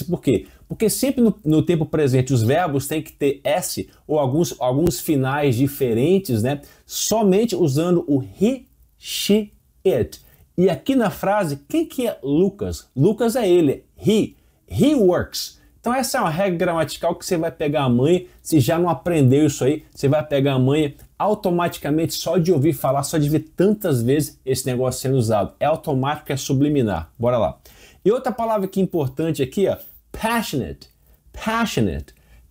Por quê? Porque sempre no tempo presente os verbos têm que ter S ou alguns finais diferentes, né? Somente usando o he, she, it. E aqui na frase, quem que é Lucas? Lucas é ele, he works. Então essa é uma regra gramatical que você vai pegar a manha, se já não aprendeu isso aí, você vai pegar a manha automaticamente só de ouvir falar, só de ver tantas vezes esse negócio sendo usado. É automático, é subliminar. Bora lá. E outra palavra que é importante aqui, ó, passionate.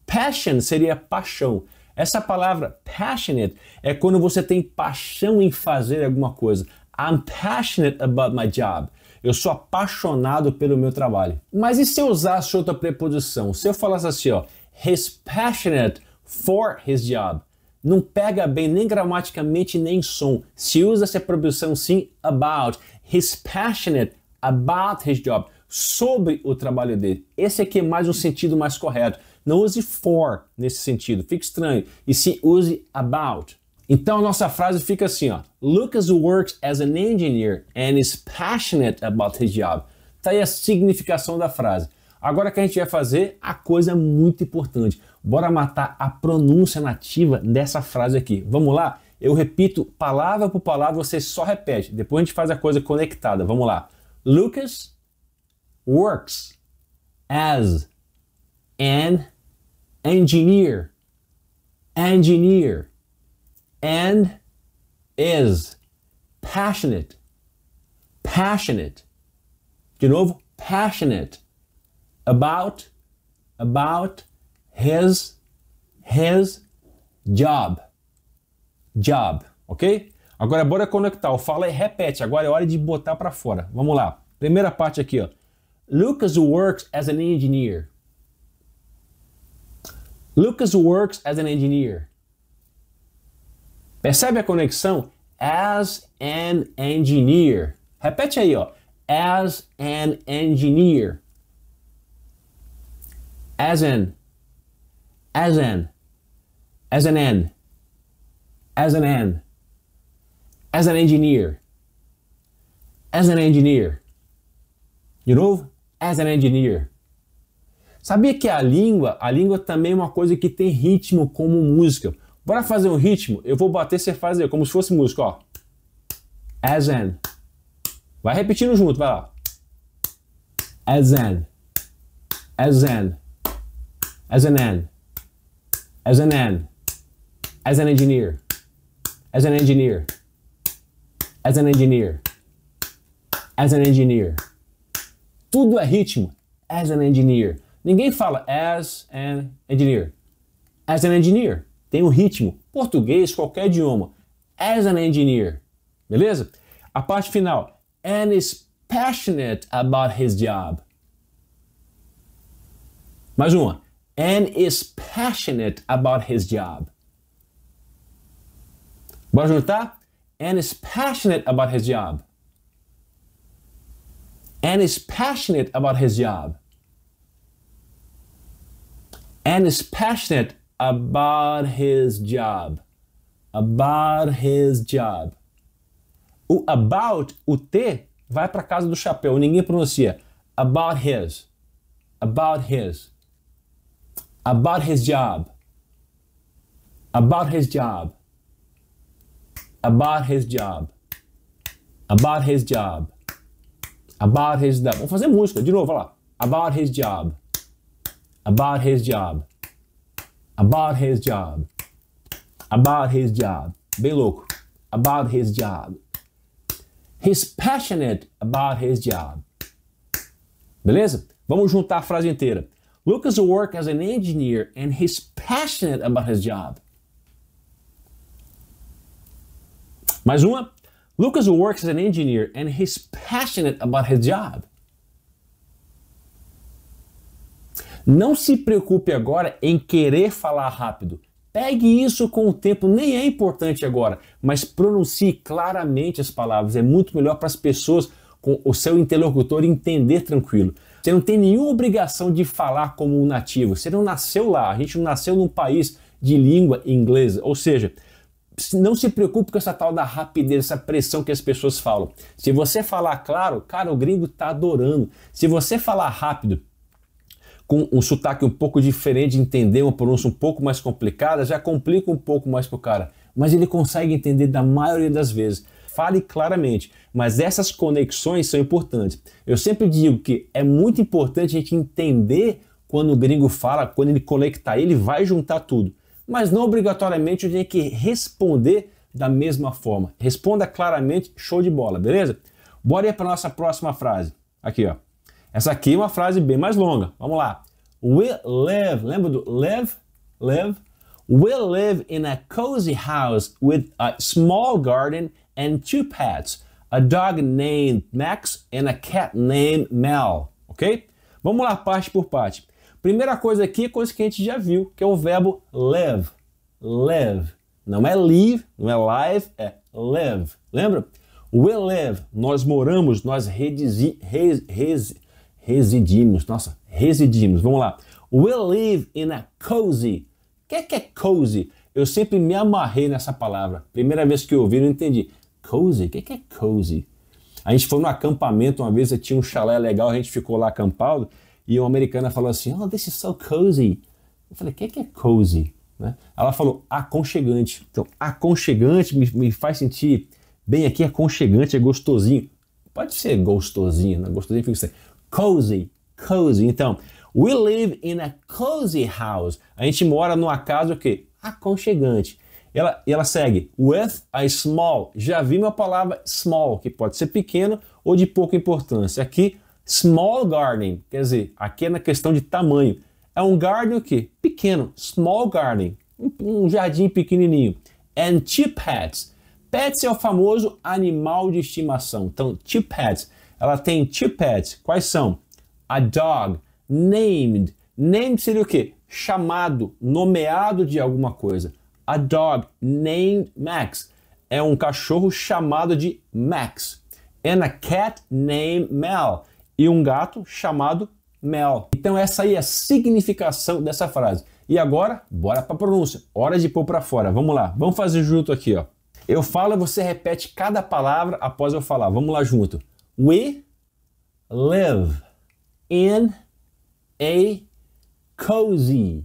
Passion seria paixão. Essa palavra passionate é quando você tem paixão em fazer alguma coisa. I'm passionate about my job. Eu sou apaixonado pelo meu trabalho. Mas e se eu usasse outra preposição? Se eu falasse assim, ó, he's passionate for his job. Não pega bem nem gramaticamente nem som. Se usa essa preposição sim, about. He's passionate about his job. Sobre o trabalho dele. Esse aqui é mais um sentido mais correto. Não use for nesse sentido. Fica estranho. E sim use about. Então a nossa frase fica assim, ó. Lucas works as an engineer and is passionate about his job. Tá aí a significação da frase. Agora que a gente vai fazer a coisa muito importante. Bora matar a pronúncia nativa dessa frase aqui. Vamos lá? Eu repito palavra por palavra, você só repete. Depois a gente faz a coisa conectada. Vamos lá. Lucas works as an engineer. And is passionate. De novo, passionate about his job. Ok? Agora bora conectar. Eu falo e repete. Agora é hora de botar para fora. Vamos lá. Primeira parte aqui, ó. Lucas works as an engineer. Percebe a conexão? As an engineer. Repete aí, ó. As an engineer. As an engineer. De novo? As an engineer. Sabia que a língua também é uma coisa que tem ritmo como música. Bora fazer um ritmo? Eu vou bater, você faz aí, como se fosse música, ó. As in. Vai repetindo junto, vai lá. As in. As in. As an N. As an N. As an engineer. As an engineer. As an engineer. As an engineer. Tudo é ritmo. As an engineer. Ninguém fala as an engineer. As an engineer. Tem um ritmo. Português, qualquer idioma. As an engineer. Beleza? A parte final. And is passionate about his job. Mais uma. And is passionate about his job. Bora juntar? And is passionate about his job. And is passionate about his job. And is passionate about his job. About his job. O about, o T, vai para casa do chapéu. Ninguém pronuncia. About his. About his. About his job. About his job. About his job. About his job. About his job. Vamos fazer música. De novo, olha lá. About his job. About his job. About his job. About his job. Bem louco. About his job. He's passionate about his job. Beleza? Vamos juntar a frase inteira. Lucas works as an engineer and he's passionate about his job. Mais uma. Lucas works as an engineer and he's passionate about his job. Não se preocupe agora em querer falar rápido. Pegue isso com o tempo, nem é importante agora, mas pronuncie claramente as palavras. É muito melhor para as pessoas, com o seu interlocutor, entender tranquilo. Você não tem nenhuma obrigação de falar como um nativo. Você não nasceu lá, a gente não nasceu num país de língua inglesa. Ou seja, não se preocupe com essa tal da rapidez, essa pressão que as pessoas falam. Se você falar claro, cara, o gringo tá adorando. Se você falar rápido, com um sotaque um pouco diferente de entender, uma pronúncia um pouco mais complicada, já complica um pouco mais pro cara. Mas ele consegue entender da maioria das vezes. Fale claramente, mas essas conexões são importantes. Eu sempre digo que é muito importante a gente entender quando o gringo fala, quando ele conectar, ele vai juntar tudo. Mas não obrigatoriamente eu tenho que responder da mesma forma. Responda claramente, show de bola, beleza? Bora ir para nossa próxima frase. Aqui, ó. Essa aqui é uma frase bem mais longa. Vamos lá. We live, lembra do live? Live. We live in a cozy house with a small garden and 2 pets. A dog named Max and a cat named Mel. Ok? Vamos lá, parte por parte. Primeira coisa aqui é coisa que a gente já viu, que é o verbo live. Live. Não é live, não é live, é live. Lembra? We live, nós moramos, nós residimos. Nossa, residimos. Vamos lá. We live in a cozy. O que é cozy? Eu sempre me amarrei nessa palavra. Primeira vez que eu ouvi, não entendi. Cozy? O que é cozy? A gente foi num acampamento uma vez, tinha um chalé legal, a gente ficou lá acampado, e uma americana falou assim, oh, this is so cozy. Eu falei, o que é cozy? Né? Ela falou, aconchegante. Então, aconchegante me faz sentir bem aqui, aconchegante, é gostosinho. Pode ser gostosinho, né? Gostosinho fica assim. Cozy, cozy. Então, we live in a cozy house. A gente mora numa casa o quê? Aconchegante. Ela segue with a small. Já vi uma palavra small, que pode ser pequeno ou de pouca importância. Aqui, small garden. Quer dizer, aqui é na questão de tamanho. É um garden o quê? Pequeno. Small garden. Um jardim pequenininho. And 2 pets. Pets é o famoso animal de estimação. Então, 2 pets. Ela tem 2 pets. Quais são? A dog. Named. Named seria o quê? Chamado, nomeado de alguma coisa. A dog named Max. É um cachorro chamado de Max. And a cat named Mel. E um gato chamado Mel. Então essa aí é a significação dessa frase. E agora, bora para a pronúncia. Hora de pôr para fora. Vamos lá. Vamos fazer junto aqui, ó. Eu falo e você repete cada palavra após eu falar. Vamos lá junto. We live in a cozy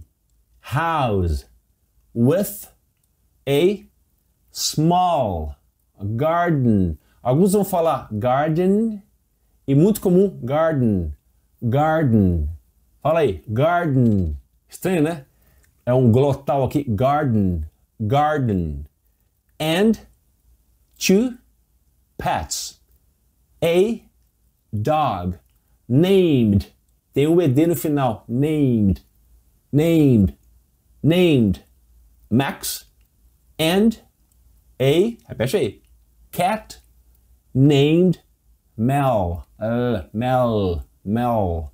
house with a small garden. Alguns vão falar garden e muito comum garden. Garden. Fala aí, garden. Estranho, né? É um glotal aqui, garden. Garden. And 2 pets. A dog. Named. Tem um ED no final. Named. Named. Named. Max. And a, repete aí, cat named Mel. Mel. Mel.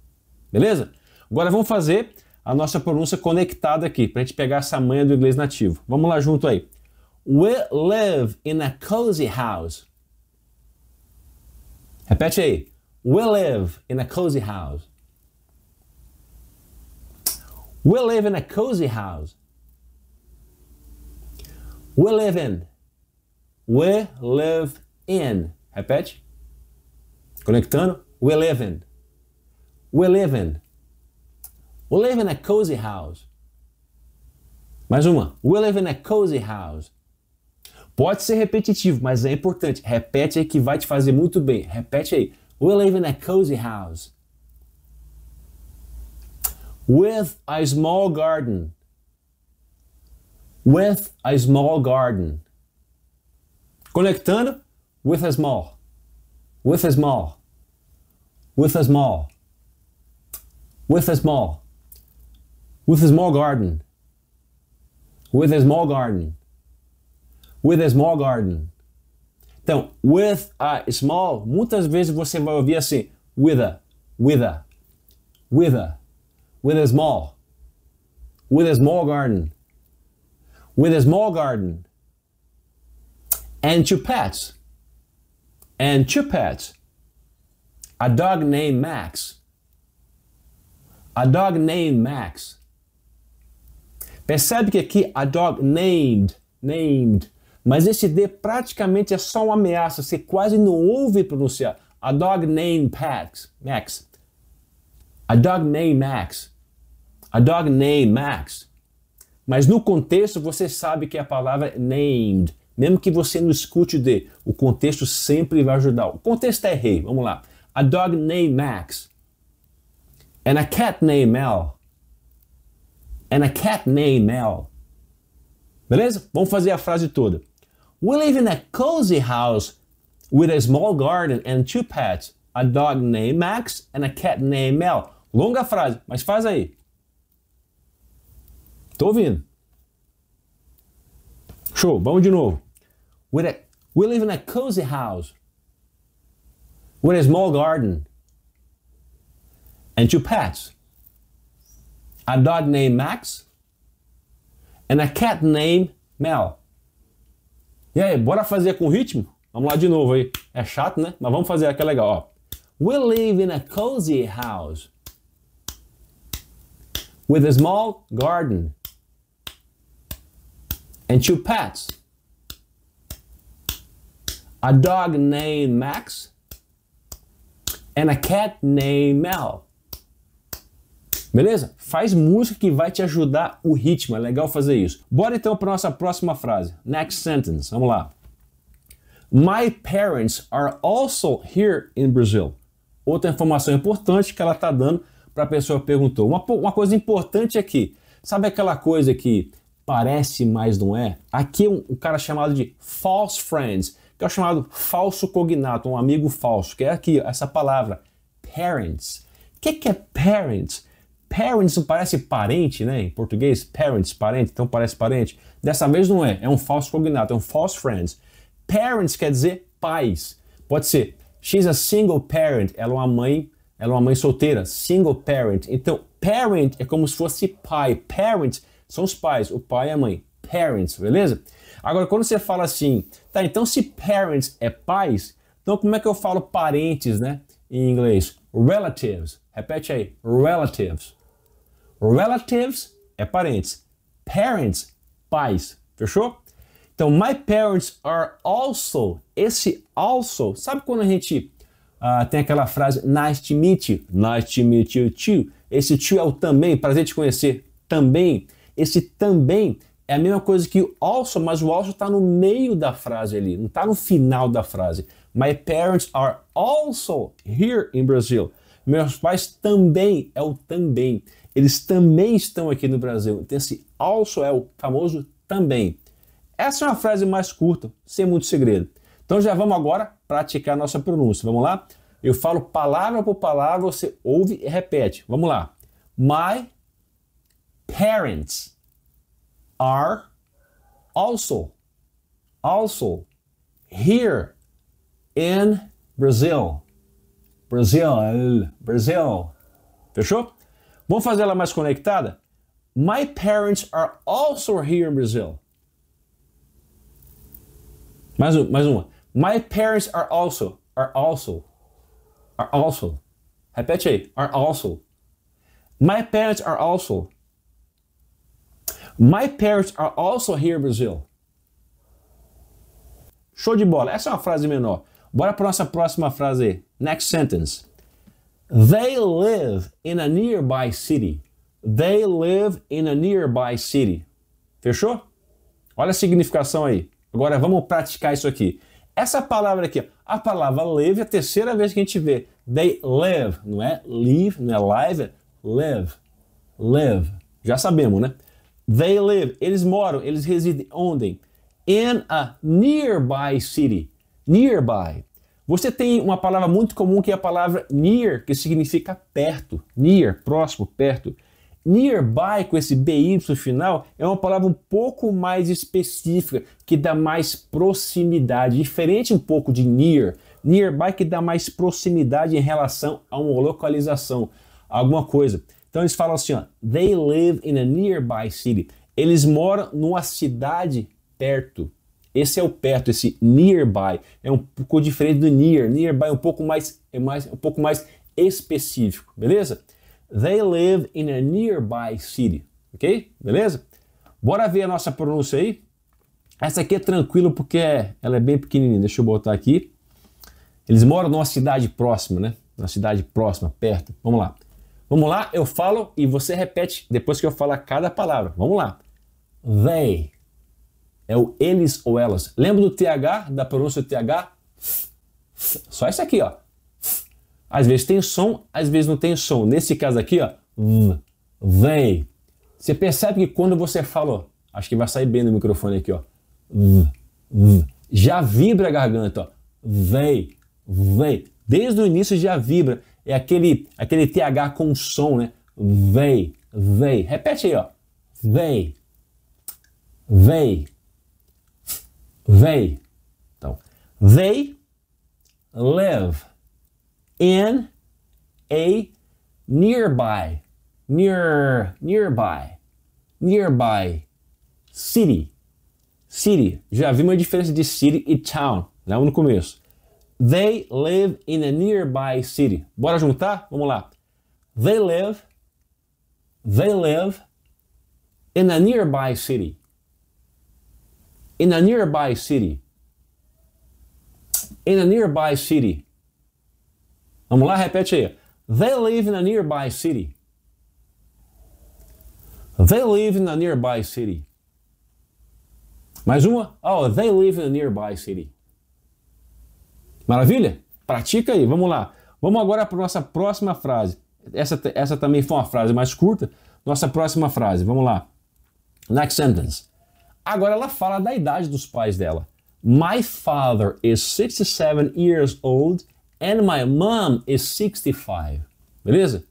Beleza? Agora vamos fazer a nossa pronúncia conectada aqui, para a gente pegar essa manha do inglês nativo. Vamos lá junto aí. We live in a cozy house. Repete aí. We live in a cozy house. We live in a cozy house. We live in. We live in. Repete. Conectando. We live in. We live in. We live in a cozy house. Mais uma. We live in a cozy house. Pode ser repetitivo, mas é importante. Repete aí que vai te fazer muito bem. Repete aí. We live in a cozy house. With a small garden. With a small garden. Conectando. With a small. With a small. With a small. With a small. With a small garden. With a small garden. With a small garden. Então, with a small, muitas vezes você vai ouvir assim, with a small garden. With a small garden. And 2 pets. And 2 pets. A dog named Max. A dog named Max. Percebe que aqui a dog named. Mas esse D praticamente é só uma ameaça, você quase não ouve pronunciar. A dog named Max. A dog named Max. A dog named Max. Mas no contexto você sabe que a palavra é named. Mesmo que você não escute o D, o contexto sempre vai ajudar. O contexto é rei, vamos lá. A dog named Max. And a cat named Mel. And a cat named Mel. Beleza? Vamos fazer a frase toda. We live in a cozy house with a small garden and 2 pets. A dog named Max and a cat named Mel. Longa frase, mas faz aí. Tô ouvindo. Show, vamos de novo. We live in a cozy house with a small garden and 2 pets. A dog named Max and a cat named Mel. E aí, bora fazer com ritmo? Vamos lá de novo aí. É chato, né? Mas vamos fazer aqui, é legal, ó. We live in a cozy house with a small garden and 2 pets. A dog named Max and a cat named Mel. Beleza? Faz música que vai te ajudar o ritmo, é legal fazer isso. Bora então para nossa próxima frase. Next sentence, vamos lá. My parents are also here in Brazil. Outra informação importante que ela está dando para a pessoa que perguntou. Uma coisa importante aqui, sabe aquela coisa que parece, mas não é? Aqui é um cara chamado de false friends, que é o chamado falso cognato, um amigo falso, que é aqui, essa palavra, parents. O que é parents? Parents não parece parente, né? Em português, parents, parente, então parece parente. Dessa vez não é, é um falso cognato, é um false friends. Parents quer dizer pais. Pode ser, she's a single parent, ela é uma mãe solteira, single parent. Então, parent é como se fosse pai. Parents são os pais, o pai e a mãe. Parents, beleza? Agora, quando você fala assim, tá, então se parents é pais, então como é que eu falo parentes, né? Em inglês, relatives. Repete aí, relatives. Relatives é parentes. Parents, pais. Fechou? Então, my parents are also. Esse also, sabe quando a gente tem aquela frase nice to meet you? Nice to meet you too. Esse too é o também, prazer te conhecer. Também. Esse também é a mesma coisa que o also, mas o also está no meio da frase ali, não está no final da frase. My parents are also here in Brazil. Meus pais também, é o também. Eles também estão aqui no Brasil. Então esse also é o famoso também. Essa é uma frase mais curta, sem muito segredo. Então já vamos agora praticar a nossa pronúncia. Vamos lá? Eu falo palavra por palavra, você ouve e repete. Vamos lá. My parents are also here in Brazil. Brazil. Fechou? Vamos fazer ela mais conectada? My parents are also here in Brazil. Mais uma. My parents are also. Repete aí. Are also. My parents are also. My parents are also here in Brazil. Show de bola. Essa é uma frase menor. Bora para nossa próxima frase aí. Next sentence. They live in a nearby city. They live in a nearby city. Fechou? Olha a significação aí. Agora vamos praticar isso aqui. Essa palavra aqui, a palavra live é a terceira vez que a gente vê. They live, não é live, não é live, é live. Live. Já sabemos, né? They live, eles moram, eles residem onde? In a nearby city. Nearby. Você tem uma palavra muito comum que é a palavra near, que significa perto. Near, próximo, perto. Nearby, com esse BY final, é uma palavra um pouco mais específica, que dá mais proximidade. Diferente um pouco de near. Nearby que dá mais proximidade em relação a uma localização, alguma coisa. Então eles falam assim, ó, they live in a nearby city. Eles moram numa cidade perto. Esse é o perto, esse nearby. É um pouco diferente do near. Nearby é um pouco mais específico, beleza? They live in a nearby city, ok? Beleza? Bora ver a nossa pronúncia aí. Essa aqui é tranquilo porque ela é bem pequenininha. Deixa eu botar aqui. Eles moram numa cidade próxima, né? Uma cidade próxima, perto. Vamos lá. Vamos lá, eu falo e você repete depois que eu falar cada palavra. Vamos lá. They. É o eles ou elas. Lembra do TH, da pronúncia do TH? Só isso aqui, ó. Às vezes tem som, às vezes não tem som. Nesse caso aqui, ó. They. Você percebe que quando você fala, ó, acho que vai sair bem no microfone aqui, ó. Já vibra a garganta, ó. They. Desde o início já vibra. É aquele TH com som, né? They. Repete aí, ó. They. Então, they live in a nearby city. Já vi uma diferença de city e town, lá no começo. They live in a nearby city. Bora juntar? Vamos lá. They live in a nearby city. In a nearby city. In a nearby city. Vamos lá, repete aí. They live in a nearby city. They live in a nearby city. Mais uma? Oh, they live in a nearby city. Maravilha? Pratica aí, vamos lá. Vamos agora para a nossa próxima frase. Essa também foi uma frase mais curta. Nossa próxima frase, vamos lá. Next sentence. Agora ela fala da idade dos pais dela. My father is 67 years old and my mom is 65. Beleza?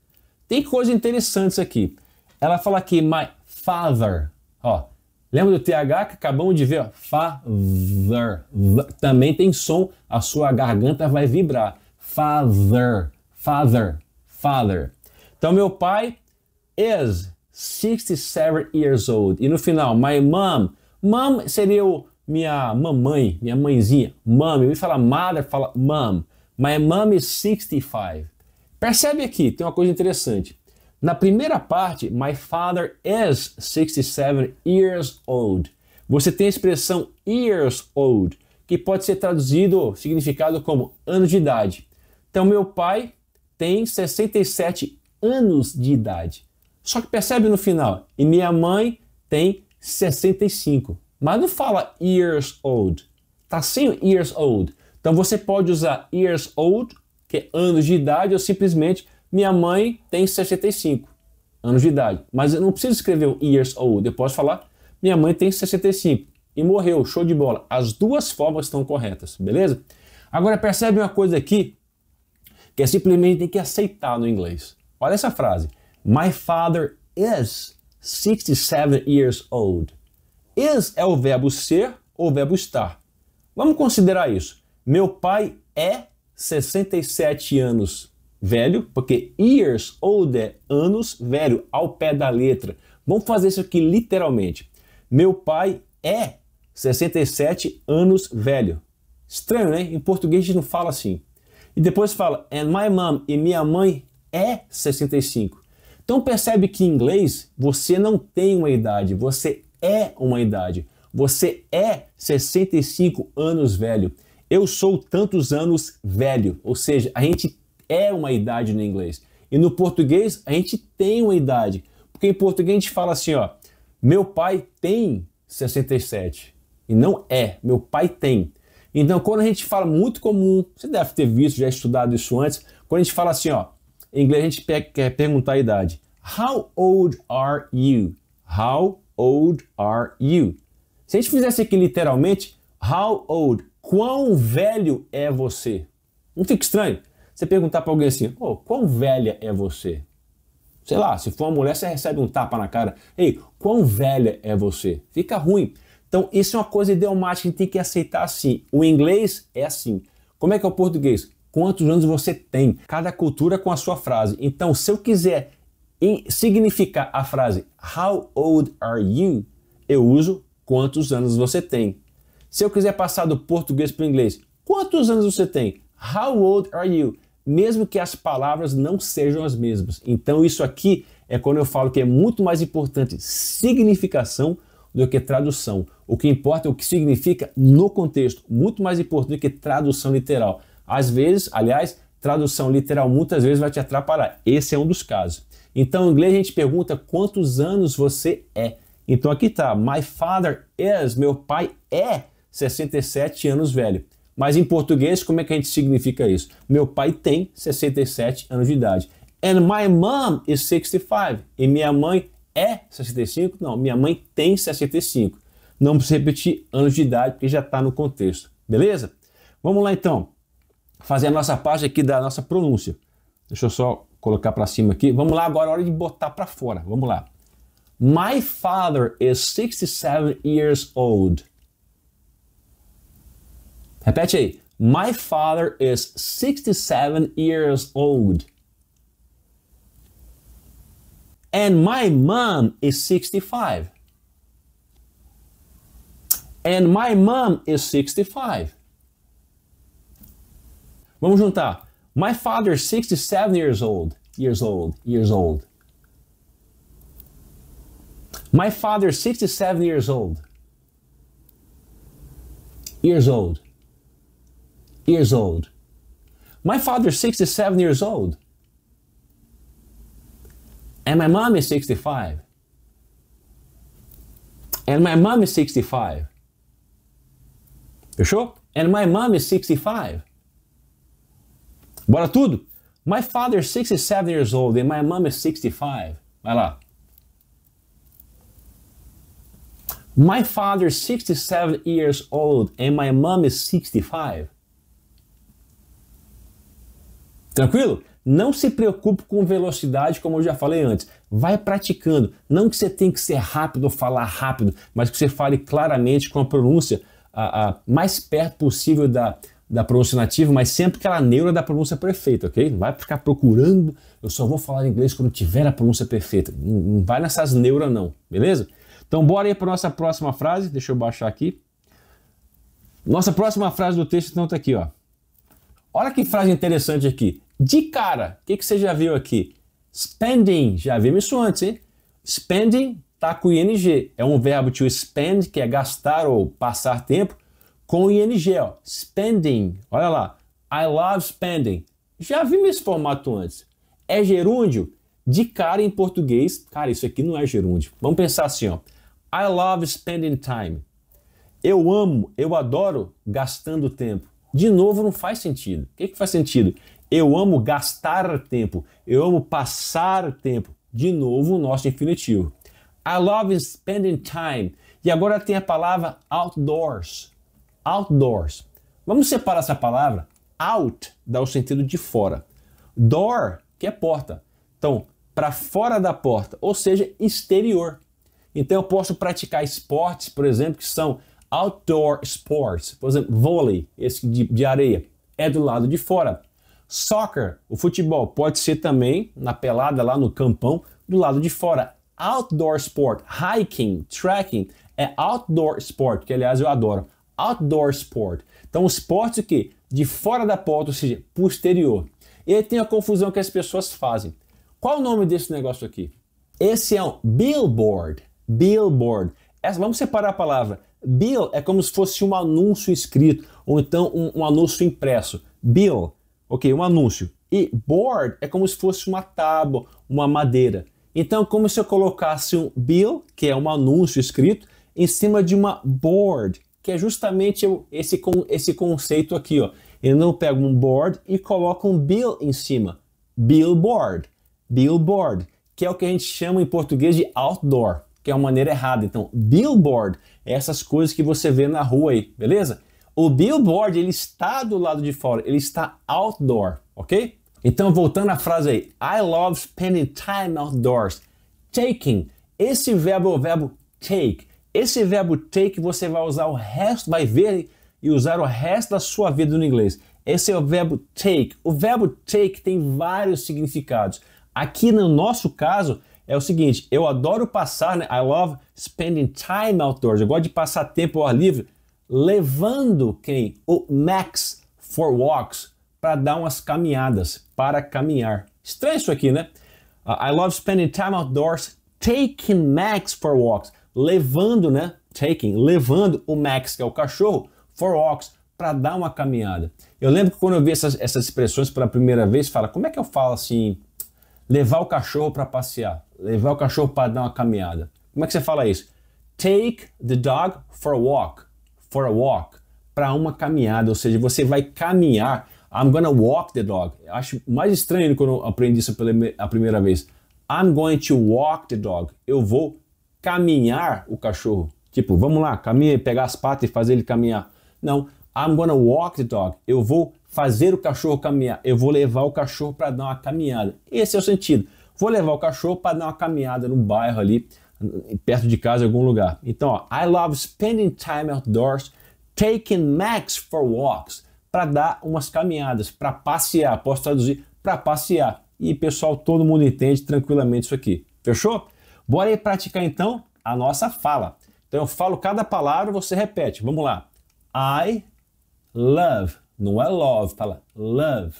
Tem coisas interessantes aqui. Ela fala aqui, my father. Ó, lembra do TH que acabamos de ver? Ó? Father. Também tem som, a sua garganta vai vibrar. Father. Então, meu pai is 67 years old. E no final, my mom. Mom seria minha mamãe, minha mãezinha. Mom. Eu ia falar mother, fala mom. My mom is 65. Percebe aqui, tem uma coisa interessante. Na primeira parte, my father is 67 years old. Você tem a expressão years old, que pode ser traduzido, significado como anos de idade. Então, meu pai tem 67 anos de idade. Só que percebe no final, e minha mãe tem 65. Mas não fala years old. Tá sem o years old. Então você pode usar years old, que é anos de idade, ou simplesmente minha mãe tem 65 anos de idade. Mas eu não preciso escrever o years old. Eu posso falar minha mãe tem 65 e morreu. Show de bola. As duas formas estão corretas, beleza? Agora percebe uma coisa aqui que é simplesmente tem que aceitar no inglês. Olha essa frase. My father is 67 years old. Is é o verbo ser ou o verbo estar. Vamos considerar isso. Meu pai é 67 anos velho, porque years old é anos velho, ao pé da letra. Vamos fazer isso aqui literalmente. Meu pai é 67 anos velho. Estranho, né? Em português a gente não fala assim. E depois fala, and my mom, e minha mãe é 65. Então percebe que em inglês você não tem uma idade, você é uma idade. Você é 65 anos velho. Eu sou tantos anos velho. Ou seja, a gente é uma idade no inglês. E no português a gente tem uma idade. Porque em português a gente fala assim, ó, meu pai tem 67. E não é, meu pai tem. Então quando a gente fala muito comum, você deve ter visto, já estudado isso antes, quando a gente fala assim, ó, em inglês a gente quer perguntar a idade. How old are you? How old are you? Se a gente fizesse aqui literalmente, how old? Quão velho é você? Não fica estranho? Você perguntar para alguém assim, oh, quão velha é você? Sei lá, se for uma mulher, você recebe um tapa na cara. Ei, quão velha é você? Fica ruim. Então, isso é uma coisa idiomática que a gente tem que aceitar assim. O inglês é assim. Como é que é o português? Quantos anos você tem? Cada cultura com a sua frase. Então, se eu quiser significar a frase How old are you? Eu uso quantos anos você tem. Se eu quiser passar do português para o inglês, quantos anos você tem? How old are you? Mesmo que as palavras não sejam as mesmas. Então, isso aqui é quando eu falo que é muito mais importante significação do que tradução. O que importa é o que significa no contexto, muito mais importante do que tradução literal. Às vezes, aliás, tradução literal muitas vezes vai te atrapalhar. Esse é um dos casos. Então, em inglês a gente pergunta quantos anos você é. Então aqui tá, my father is, meu pai é 67 anos velho. Mas em português, como é que a gente significa isso? Meu pai tem 67 anos de idade. And my mom is 65. E minha mãe é 65? Não, minha mãe tem 65. Não precisa repetir anos de idade, porque já está no contexto. Beleza? Vamos lá então, fazer a nossa parte aqui da nossa pronúncia. Deixa eu só colocar para cima aqui. Vamos lá agora, hora de botar para fora. Vamos lá. My father is 67 years old. Repete aí. My father is 67 years old. And my mom is 65. And my mom is 65. Vamos juntar. My father is 67 years old. Years old. Years old. My father is 67 years old. Years old. Years old. My father is 67 years old. And my mom is 65. And my mom is 65. Fechou? And my mom is 65. Bora tudo? My father is 67 years old and my mom is 65. Vai lá. My father is 67 years old and my mom is 65. Tranquilo? Não se preocupe com velocidade, como eu já falei antes. Vai praticando. Não que você tenha que ser rápido ou falar rápido, mas que você fale claramente com a pronúncia mais perto possível da pronúncia nativa, mas sempre aquela neura da pronúncia perfeita, ok? Não vai ficar procurando, eu só vou falar inglês quando tiver a pronúncia perfeita. Não vai nessas neuras não, beleza? Então bora aí para nossa próxima frase. Deixa eu baixar aqui. Nossa próxima frase do texto então está aqui, ó. Olha que frase interessante aqui. De cara, o que você já viu aqui? Spending, já vimos isso antes, hein? Spending tá com ing. É um verbo to spend, que é gastar ou passar tempo, com ing, ó. Spending. Olha lá. I love spending. Já vimos esse formato antes. É gerúndio? De cara em português. Cara, isso aqui não é gerúndio. Vamos pensar assim, ó. I love spending time. Eu amo, eu adoro gastando tempo. De novo, não faz sentido. O que faz sentido? Eu amo gastar tempo. Eu amo passar tempo. De novo, o nosso infinitivo. I love spending time. E agora tem a palavra outdoors. Outdoors. Vamos separar essa palavra. Out dá o sentido de fora. Door, que é porta. Então, para fora da porta, ou seja, exterior. Então eu posso praticar esportes, por exemplo, que são outdoor sports. Por exemplo, vôlei, esse de areia, é do lado de fora. Soccer, o futebol, pode ser também na pelada lá no campão, do lado de fora. Outdoor sport, hiking, trekking, é outdoor sport, que aliás eu adoro. Outdoor sport. Então, o esporte que de fora da porta, ou seja, posterior. E aí tem a confusão que as pessoas fazem. Qual o nome desse negócio aqui? Esse é um billboard. Billboard. Vamos separar a palavra. Bill é como se fosse um anúncio escrito, ou então um anúncio impresso. Bill, ok, um anúncio. E board é como se fosse uma tábua, uma madeira. Então, como se eu colocasse um bill, que é um anúncio escrito, em cima de uma board, que é justamente esse conceito aqui, ó. Eu não pego um board e coloco um bill em cima. Billboard. Billboard, que é o que a gente chama em português de outdoor, que é uma maneira errada. Então, billboard é essas coisas que você vê na rua aí, beleza? O billboard, ele está do lado de fora, ele está outdoor, ok? Então, voltando à frase aí, I love spending time outdoors. Taking, esse verbo é o verbo take. Esse verbo take você vai usar o resto, vai ver e usar o resto da sua vida no inglês. Esse é o verbo take. O verbo take tem vários significados. Aqui no nosso caso é o seguinte, eu adoro passar, né? I love spending time outdoors. Eu gosto de passar tempo ao ar livre levando quem? O Max for walks, para dar umas caminhadas, para caminhar. Estranho isso aqui, né? I love spending time outdoors, taking Max for walks. Levando, né? Levando o Max, que é o cachorro, for walks, para dar uma caminhada. Eu lembro que quando eu vi essas expressões pela primeira vez, fala, como é que eu falo assim, levar o cachorro para passear, levar o cachorro para dar uma caminhada? Como é que você fala isso? Take the dog for a walk, para uma caminhada, ou seja, você vai caminhar. I'm gonna walk the dog. Eu acho mais estranho quando eu aprendi isso pela primeira vez. I'm going to walk the dog. Eu vou caminhar o cachorro. Tipo, vamos lá, caminha, pegar as patas e fazer ele caminhar. Não, I'm gonna walk the dog. Eu vou fazer o cachorro caminhar. Eu vou levar o cachorro para dar uma caminhada. Esse é o sentido. Vou levar o cachorro para dar uma caminhada no bairro ali, perto de casa, em algum lugar. Então, ó, I love spending time outdoors, taking Max for walks. Para dar umas caminhadas, para passear. Posso traduzir para passear. E pessoal, todo mundo entende tranquilamente isso aqui. Fechou? Bora aí praticar então a nossa fala. Então eu falo cada palavra, você repete. Vamos lá. I love, não é love, fala love.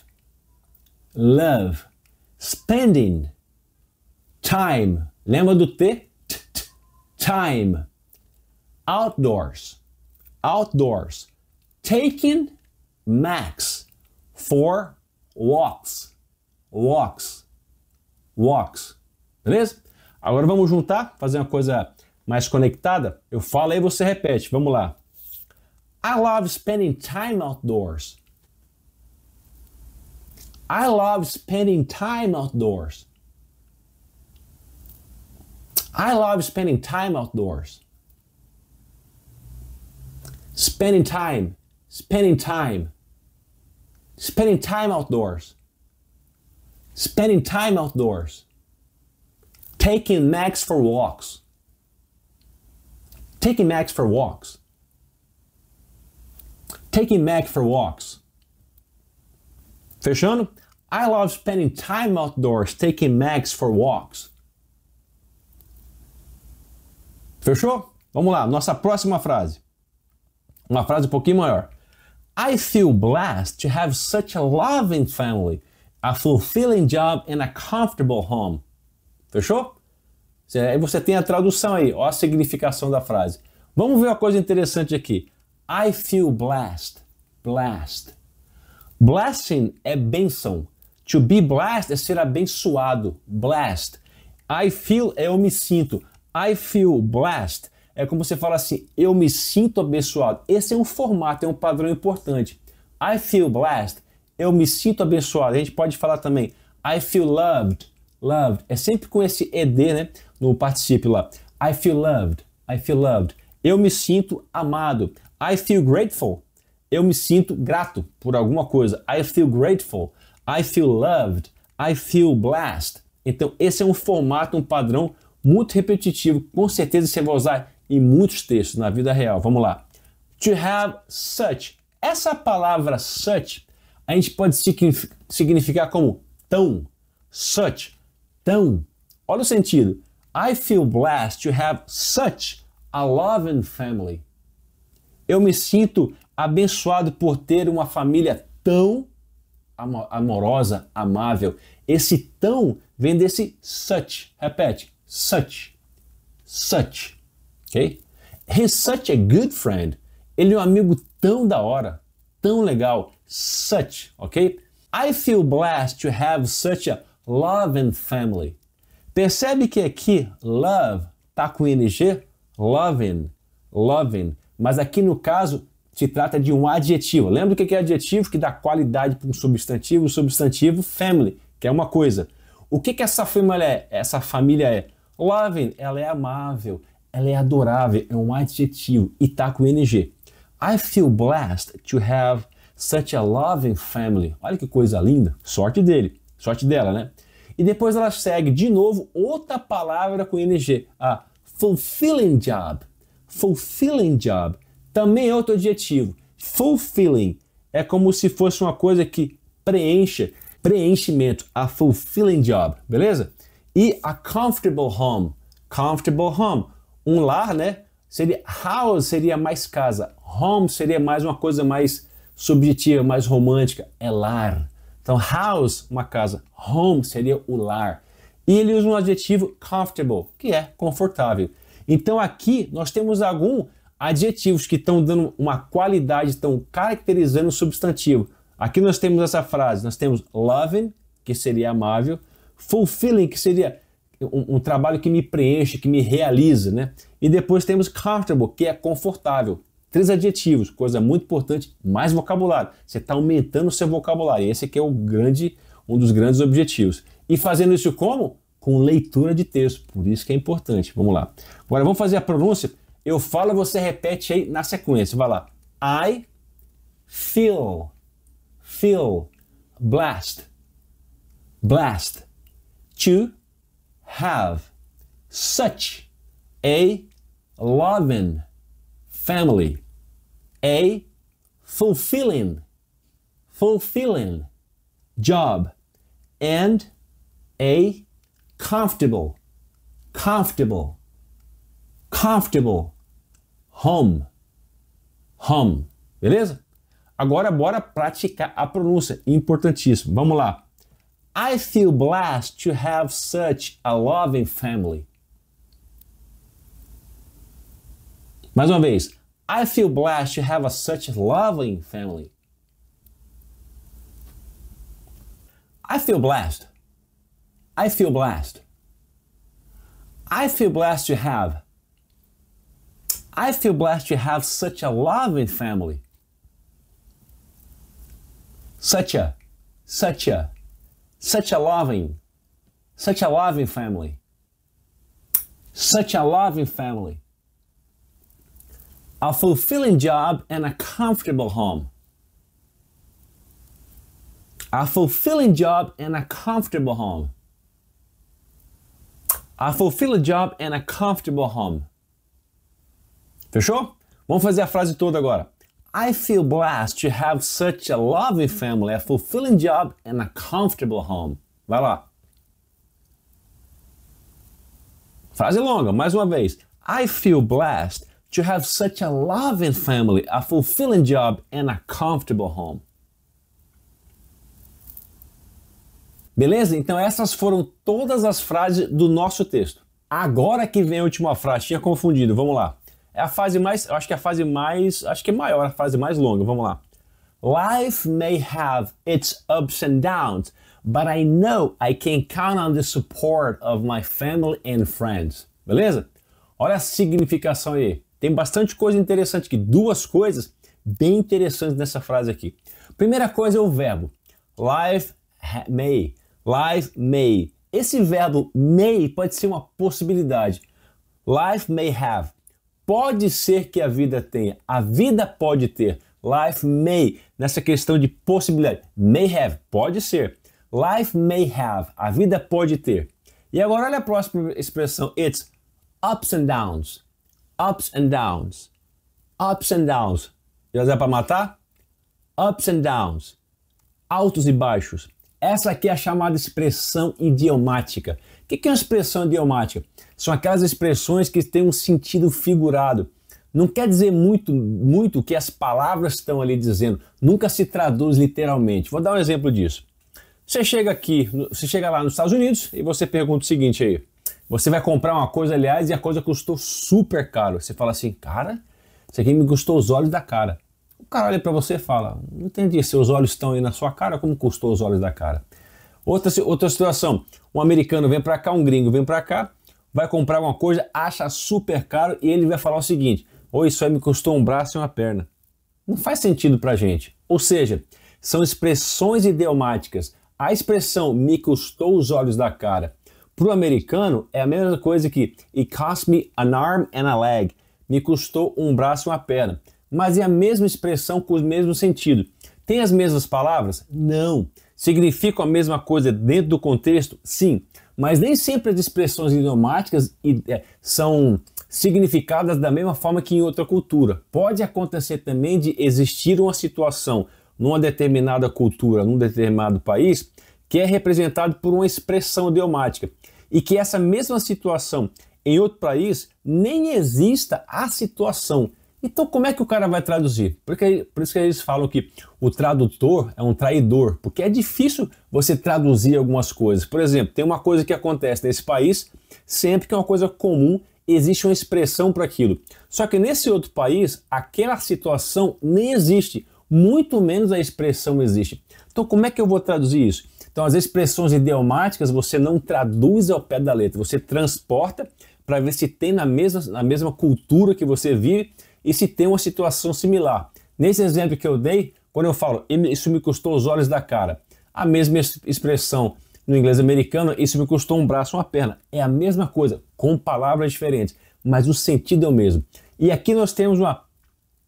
Love. Spending time. Lembra do T? Time. Outdoors. Outdoors. Taking Max for walks. Walks. Beleza? Agora vamos juntar, fazer uma coisa mais conectada. Eu falo aí, você repete. Vamos lá. I love spending time outdoors. I love spending time outdoors. I love spending time outdoors. Spending time. Spending time. Spending time outdoors. Spending time outdoors. Taking Max for walks. Taking Max for walks. Taking Max for walks. Fechando? I love spending time outdoors, taking Max for walks. Fechou? Vamos lá, nossa próxima frase. Uma frase um pouquinho maior. I feel blessed to have such a loving family, a fulfilling job and a comfortable home. Fechou? Aí você tem a tradução aí, ó a significação da frase. Vamos ver uma coisa interessante aqui. I feel blessed. Blessed. Blessing é bênção. To be blessed é ser abençoado. Blessed. I feel é eu me sinto. I feel blessed. é como você fala assim, eu me sinto abençoado. Esse é um formato, é um padrão importante. I feel blessed, eu me sinto abençoado. A gente pode falar também, I feel loved, loved. É sempre com esse ed, né, no particípio lá. I feel loved, I feel loved. Eu me sinto amado. I feel grateful, eu me sinto grato por alguma coisa. I feel grateful, I feel loved, I feel blessed. Então esse é um formato, um padrão muito repetitivo. Com certeza você vai usar em muitos textos na vida real. Vamos lá. To have such. Essa palavra such, a gente pode significar como tão. Such. Tão. Olha o sentido. I feel blessed to have such a loving family. Eu me sinto abençoado por ter uma família tão amorosa, amável. Esse tão vem desse such. Repete. Such. Such. Ok? He's such a good friend. Ele é um amigo tão da hora, tão legal. Such. Ok? I feel blessed to have such a loving family. Percebe que aqui love tá com ing? Loving. Loving. Mas aqui no caso se trata de um adjetivo. Lembra o que é adjetivo? Que dá qualidade para um substantivo. O substantivo family, que é uma coisa. O que essa família é? Essa família é loving, ela é amável, ela é adorável, é um adjetivo e tá com ing. I feel blessed to have such a loving family. Olha que coisa linda. Sorte dele, sorte dela, né? E depois ela segue de novo outra palavra com ing. A fulfilling job. Fulfilling job. Também é outro adjetivo. Fulfilling é como se fosse uma coisa que preenche, preenchimento. A fulfilling job, beleza? E a comfortable home. Comfortable home. Um lar, né? Seria house, seria mais casa. Home seria mais uma coisa mais subjetiva, mais romântica. É lar. Então house, uma casa. Home seria o lar. E ele usa um adjetivo comfortable, que é confortável. Então aqui nós temos alguns adjetivos que estão dando uma qualidade, estão caracterizando o substantivo. Aqui nós temos essa frase, nós temos loving, que seria amável, fulfilling, que seria um trabalho que me preenche, que me realiza, né? E depois temos comfortable, que é confortável. 3 adjetivos, coisa muito importante, mais vocabulário. Você está aumentando o seu vocabulário. Esse aqui é um dos grandes objetivos. E fazendo isso como? Com leitura de texto. Por isso que é importante. Vamos lá. Agora vamos fazer a pronúncia. Eu falo, você repete aí na sequência. Vai lá. I feel blessed to have such a loving family, a fulfilling job, and a comfortable home. Beleza? Agora bora praticar a pronúncia, importantíssimo. Vamos lá. I feel blessed to have such a loving family. Mais uma vez. I feel blessed to have such a loving family. I feel blessed. I feel blessed. I feel blessed to have. I feel blessed to have such a loving family. Such a loving family. Such a loving family. A fulfilling job and a comfortable home. A fulfilling job and a comfortable home. A fulfilling job and a comfortable home. Fechou? Vamos fazer a frase toda agora. I feel blessed to have such a loving family, a fulfilling job and a comfortable home. Vai lá. Frase longa, mais uma vez. I feel blessed to have such a loving family, a fulfilling job and a comfortable home. Beleza? Então essas foram todas as frases do nosso texto. Agora que vem a última frase, tinha confundido, vamos lá. É a fase mais, acho que é a fase mais, acho que é maior, a fase mais longa, vamos lá. Life may have its ups and downs, but I know I can count on the support of my family and friends. Beleza? Olha a significação aí. Tem bastante coisa interessante aqui. Duas coisas bem interessantes nessa frase aqui. Primeira coisa é o verbo. Life may. Life may. Esse verbo may pode ser uma possibilidade. Life may have. Pode ser que a vida tenha. A vida pode ter. Life may. Nessa questão de possibilidade. May have. Pode ser. Life may have. A vida pode ter. E agora olha a próxima expressão. It's ups and downs. Ups and downs. Ups and downs. Já dá para matar? Ups and downs. Altos e baixos. Essa aqui é a chamada expressão idiomática. O que é uma expressão idiomática? São aquelas expressões que têm um sentido figurado. Não quer dizer muito o que as palavras estão ali dizendo. Nunca se traduz literalmente. Vou dar um exemplo disso. Você chega lá nos Estados Unidos e você pergunta o seguinte aí. Você vai comprar uma coisa, aliás, e a coisa custou super caro. Você fala assim, cara, isso aqui me custou os olhos da cara. O cara olha para você e fala, não entendi, seus olhos estão aí na sua cara, como custou os olhos da cara? Outra situação, um americano vem para cá, um gringo vem para cá, vai comprar uma coisa, acha super caro e ele vai falar o seguinte, isso aí me custou um braço e uma perna. Não faz sentido pra gente. Ou seja, são expressões idiomáticas. A expressão me custou os olhos da cara, para o americano é a mesma coisa que it cost me an arm and a leg. Me custou um braço e uma perna. Mas é a mesma expressão com o mesmo sentido. Tem as mesmas palavras? Não. Significam a mesma coisa dentro do contexto? Sim. Mas nem sempre as expressões idiomáticas são significadas da mesma forma que em outra cultura. Pode acontecer também de existir uma situação numa determinada cultura, num determinado país, que é representado por uma expressão idiomática. E que essa mesma situação em outro país nem exista a situação. Então como é que o cara vai traduzir? Por isso que eles falam que o tradutor é um traidor, porque é difícil você traduzir algumas coisas. Por exemplo, tem uma coisa que acontece nesse país, sempre que é uma coisa comum, existe uma expressão para aquilo. Só que nesse outro país, aquela situação nem existe, muito menos a expressão existe. Então como é que eu vou traduzir isso? Então as expressões idiomáticas você não traduz ao pé da letra, você transporta para ver se tem na mesma cultura que você vive e se tem uma situação similar. Nesse exemplo que eu dei, quando eu falo isso me custou os olhos da cara, a mesma expressão no inglês americano, isso me custou um braço, uma perna. É a mesma coisa, com palavras diferentes, mas o sentido é o mesmo. E aqui nós temos uma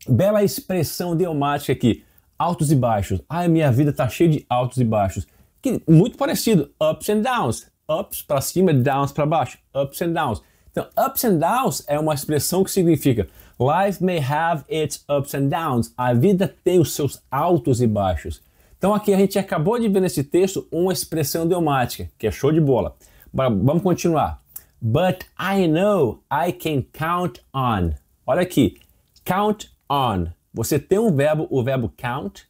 bela expressão idiomática aqui, altos e baixos. Minha vida está cheia de altos e baixos. Que, muito parecido, ups and downs. Ups para cima, downs para baixo. Ups and downs. Então, ups and downs é uma expressão que significa life may have its ups and downs. A vida tem os seus altos e baixos. Então aqui a gente acabou de ver nesse texto uma expressão idiomática, que é show de bola. Vamos continuar. But I know I can count on. Olha aqui, count on. Você tem o verbo count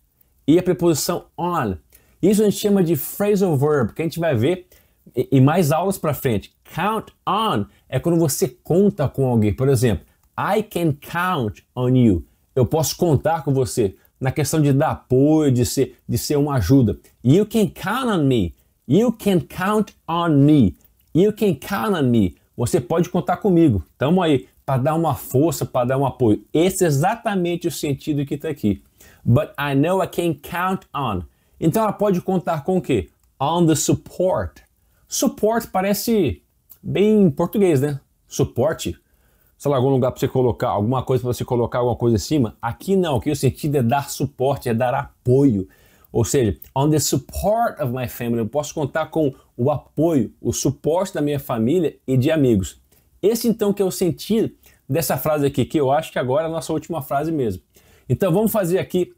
e a preposição on. Isso a gente chama de phrasal verb, que a gente vai ver em mais aulas para frente. Count on é quando você conta com alguém. Por exemplo, I can count on you. Eu posso contar com você na questão de dar apoio, de ser uma ajuda. You can count on me. You can count on me. You can count on me. Você pode contar comigo. Estamos aí para dar uma força, para dar um apoio. Esse é exatamente o sentido que está aqui. But I know I can count on. Então ela pode contar com o quê? On the support. Support parece bem português, né? Suporte. Sei lá, algum lugar para você colocar, alguma coisa para você colocar alguma coisa em cima. Aqui não, aqui o sentido é dar suporte, é dar apoio. Ou seja, on the support of my family, eu posso contar com o apoio, o suporte da minha família e de amigos. Esse então que é o sentido dessa frase aqui, que eu acho que agora é a nossa última frase mesmo. Então vamos fazer aqui,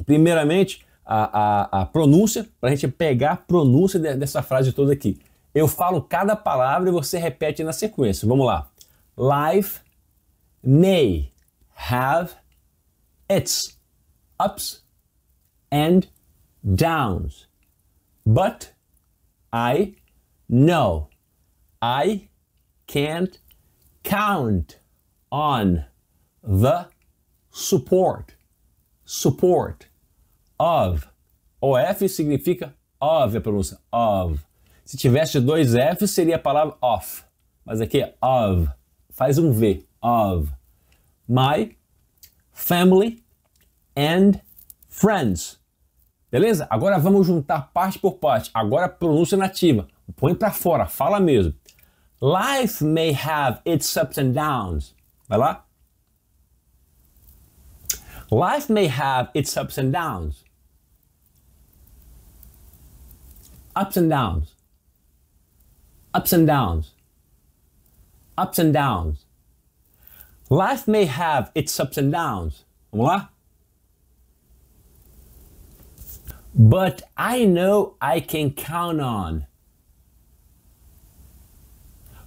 primeiramente, a pronúncia, para a gente pegar a pronúncia dessa frase toda aqui. Eu falo cada palavra e você repete na sequência. Vamos lá. Life may have its ups and downs, but I know I can't count on the support of. O F significa of, a pronúncia of. Se tivesse dois F seria a palavra off, mas aqui é of. faz um V. Of. My family and friends. Beleza? Agora vamos juntar parte por parte. Agora pronúncia nativa. Põe pra fora, fala mesmo. Life may have its ups and downs. Vai lá. Life may have its ups and downs. Ups and downs. Ups and downs. Ups and downs. Life may have its ups and downs. Vamos lá? But I know I can count on.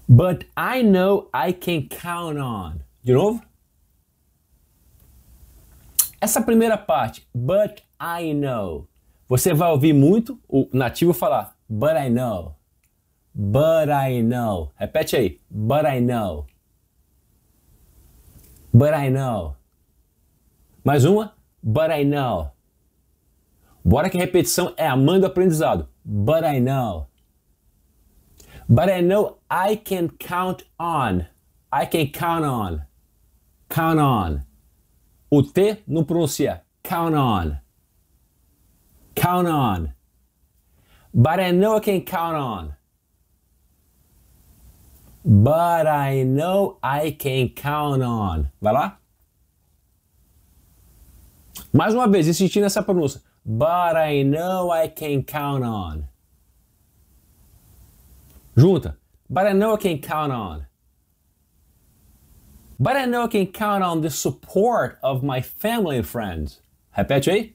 But I know I can count on. De novo? Essa primeira parte, but I know. Você vai ouvir muito o nativo falar, but I know. But I know. Repete aí. But I know. But I know. Mais uma. But I know. Bora que a repetição é a mãe do aprendizado. But I know. But I know I can count on. I can count on. Count on. O T não pronuncia. Count on. Count on. But I know I can count on. But I know I can count on. Vai lá. Mais uma vez, insistindo nessa pronúncia. But I know I can count on. Junta. But I know I can count on. But I know I can count on the support of my family and friends. Repete aí.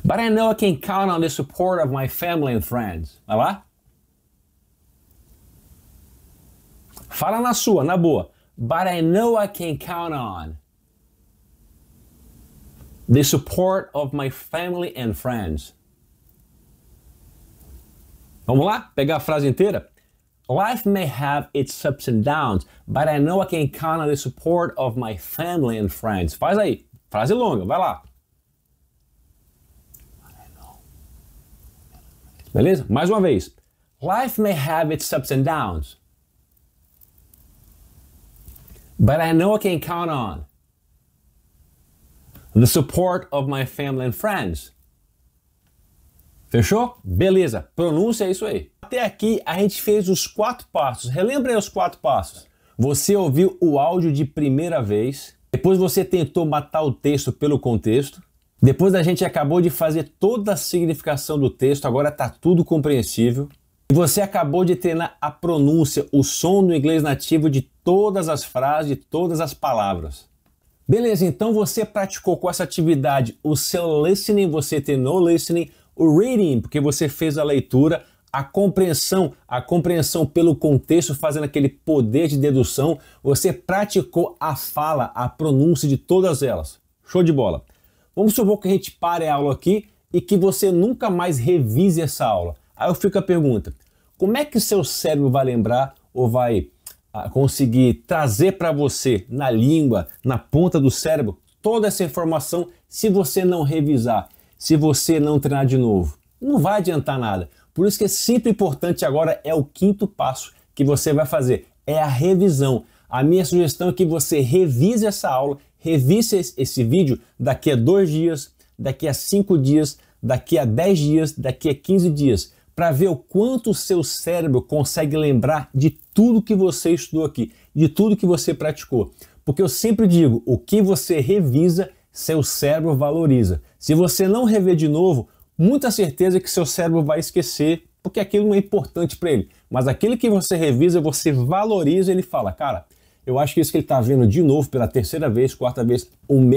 But I know I can count on the support of my family and friends. Vai lá. Fala na sua, na boa. But I know I can count on the support of my family and friends. Vamos lá? Pegar a frase inteira? Life may have its ups and downs, but I know I can count on the support of my family and friends. Faz aí. Frase longa, vai lá. Beleza? Mais uma vez. Life may have its ups and downs, but I know I can count on the support of my family and friends. Fechou? Beleza. Pronúncia é isso aí. Até aqui a gente fez os 4 passos. Relembra aí os 4 passos. Você ouviu o áudio de primeira vez. Depois você tentou matar o texto pelo contexto. Depois a gente acabou de fazer toda a significação do texto. Agora está tudo compreensível. E você acabou de treinar a pronúncia, o som do inglês nativo de todas as frases, de todas as palavras. Beleza, então você praticou com essa atividade o seu listening, você treinou o listening, o reading, porque você fez a leitura, a compreensão pelo contexto, fazendo aquele poder de dedução, você praticou a fala, a pronúncia de todas elas. Show de bola. Vamos supor que a gente pare a aula aqui e que você nunca mais revise essa aula. Aí eu fico a pergunta, como é que o seu cérebro vai lembrar ou vai conseguir trazer para você, na língua, na ponta do cérebro, toda essa informação se você não revisar, se você não treinar de novo? Não vai adiantar nada. Por isso que é sempre importante agora é o 5º passo que você vai fazer, é a revisão. A minha sugestão é que você revise essa aula, revise esse vídeo daqui a 2 dias, daqui a 5 dias, daqui a 10 dias, daqui a 15 dias, para ver o quanto o seu cérebro consegue lembrar de tudo que você estudou aqui, de tudo que você praticou. Porque eu sempre digo, o que você revisa, seu cérebro valoriza. Se você não rever de novo, muita certeza que seu cérebro vai esquecer, porque aquilo não é importante para ele. Mas aquele que você revisa, você valoriza, ele fala, cara, eu acho que isso que ele está vendo de novo pela 3ª vez, 4ª vez,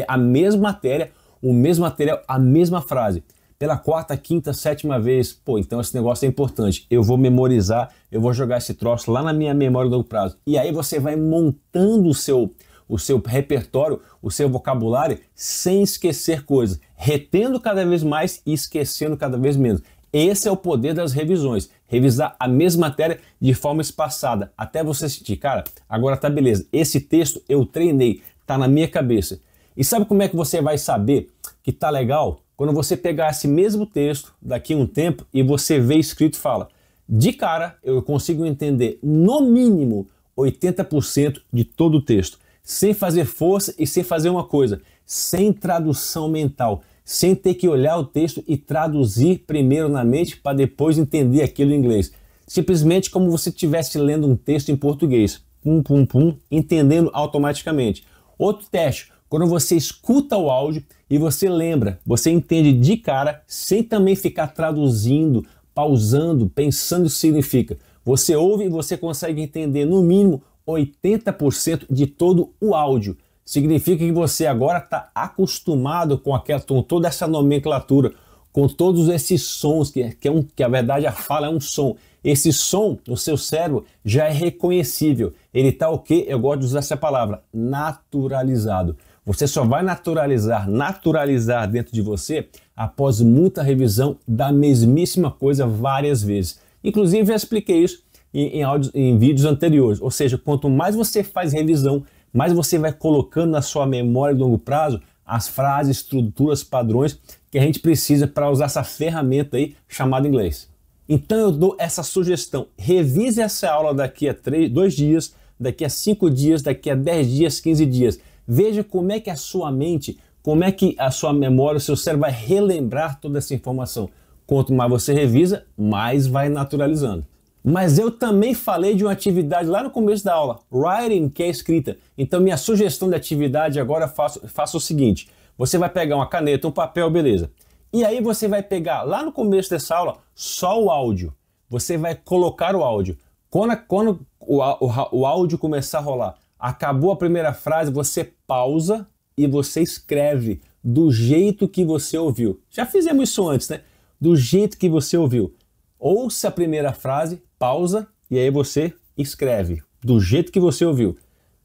a mesma matéria, o mesmo material, a mesma frase. Pela 4ª, 5ª, 7ª vez, pô, então esse negócio é importante. Eu vou memorizar, eu vou jogar esse troço lá na minha memória do longo prazo. E aí você vai montando o seu repertório, o seu vocabulário, sem esquecer coisas, retendo cada vez mais e esquecendo cada vez menos. Esse é o poder das revisões, revisar a mesma matéria de forma espaçada, até você sentir, cara, agora tá beleza, esse texto eu treinei, tá na minha cabeça. E sabe como é que você vai saber que tá legal? Quando você pegar esse mesmo texto daqui a um tempo e você vê escrito e fala, De cara, eu consigo entender no mínimo 80% de todo o texto, sem fazer força e sem fazer uma coisa, sem tradução mental, sem ter que olhar o texto e traduzir primeiro na mente para depois entender aquilo em inglês. Simplesmente como você estivesse lendo um texto em português, pum, pum, pum, entendendo automaticamente. Outro teste, quando você escuta o áudio e você lembra, você entende de cara, sem também ficar traduzindo, pausando, pensando o que significa. Você ouve e você consegue entender no mínimo 80% de todo o áudio. Significa que você agora está acostumado com toda essa nomenclatura, com todos esses sons, que a verdade a fala é um som. Esse som no seu cérebro já é reconhecível. Ele está o quê? Eu gosto de usar essa palavra, naturalizado. Você só vai naturalizar dentro de você após muita revisão da mesmíssima coisa várias vezes. Inclusive, eu expliquei isso em vídeos anteriores. Ou seja, quanto mais você faz revisão, mais você vai colocando na sua memória de longo prazo as frases, estruturas, padrões que a gente precisa para usar essa ferramenta aí chamada inglês. Então eu dou essa sugestão. Revise essa aula daqui a 2 dias, daqui a 5 dias, daqui a 10 dias, 15 dias. Veja como é que a sua mente, como é que a sua memória, o seu cérebro vai relembrar toda essa informação. Quanto mais você revisa, mais vai naturalizando. Mas eu também falei de uma atividade lá no começo da aula, writing, que é escrita. Então minha sugestão de atividade agora faça o seguinte, você vai pegar uma caneta, um papel, beleza. E aí você vai pegar lá no começo dessa aula só o áudio. Você vai colocar o áudio. Quando o áudio começar a rolar, acabou a primeira frase, você pausa e você escreve do jeito que você ouviu. Já fizemos isso antes, né? Do jeito que você ouviu. Ouça a primeira frase, pausa e aí você escreve do jeito que você ouviu.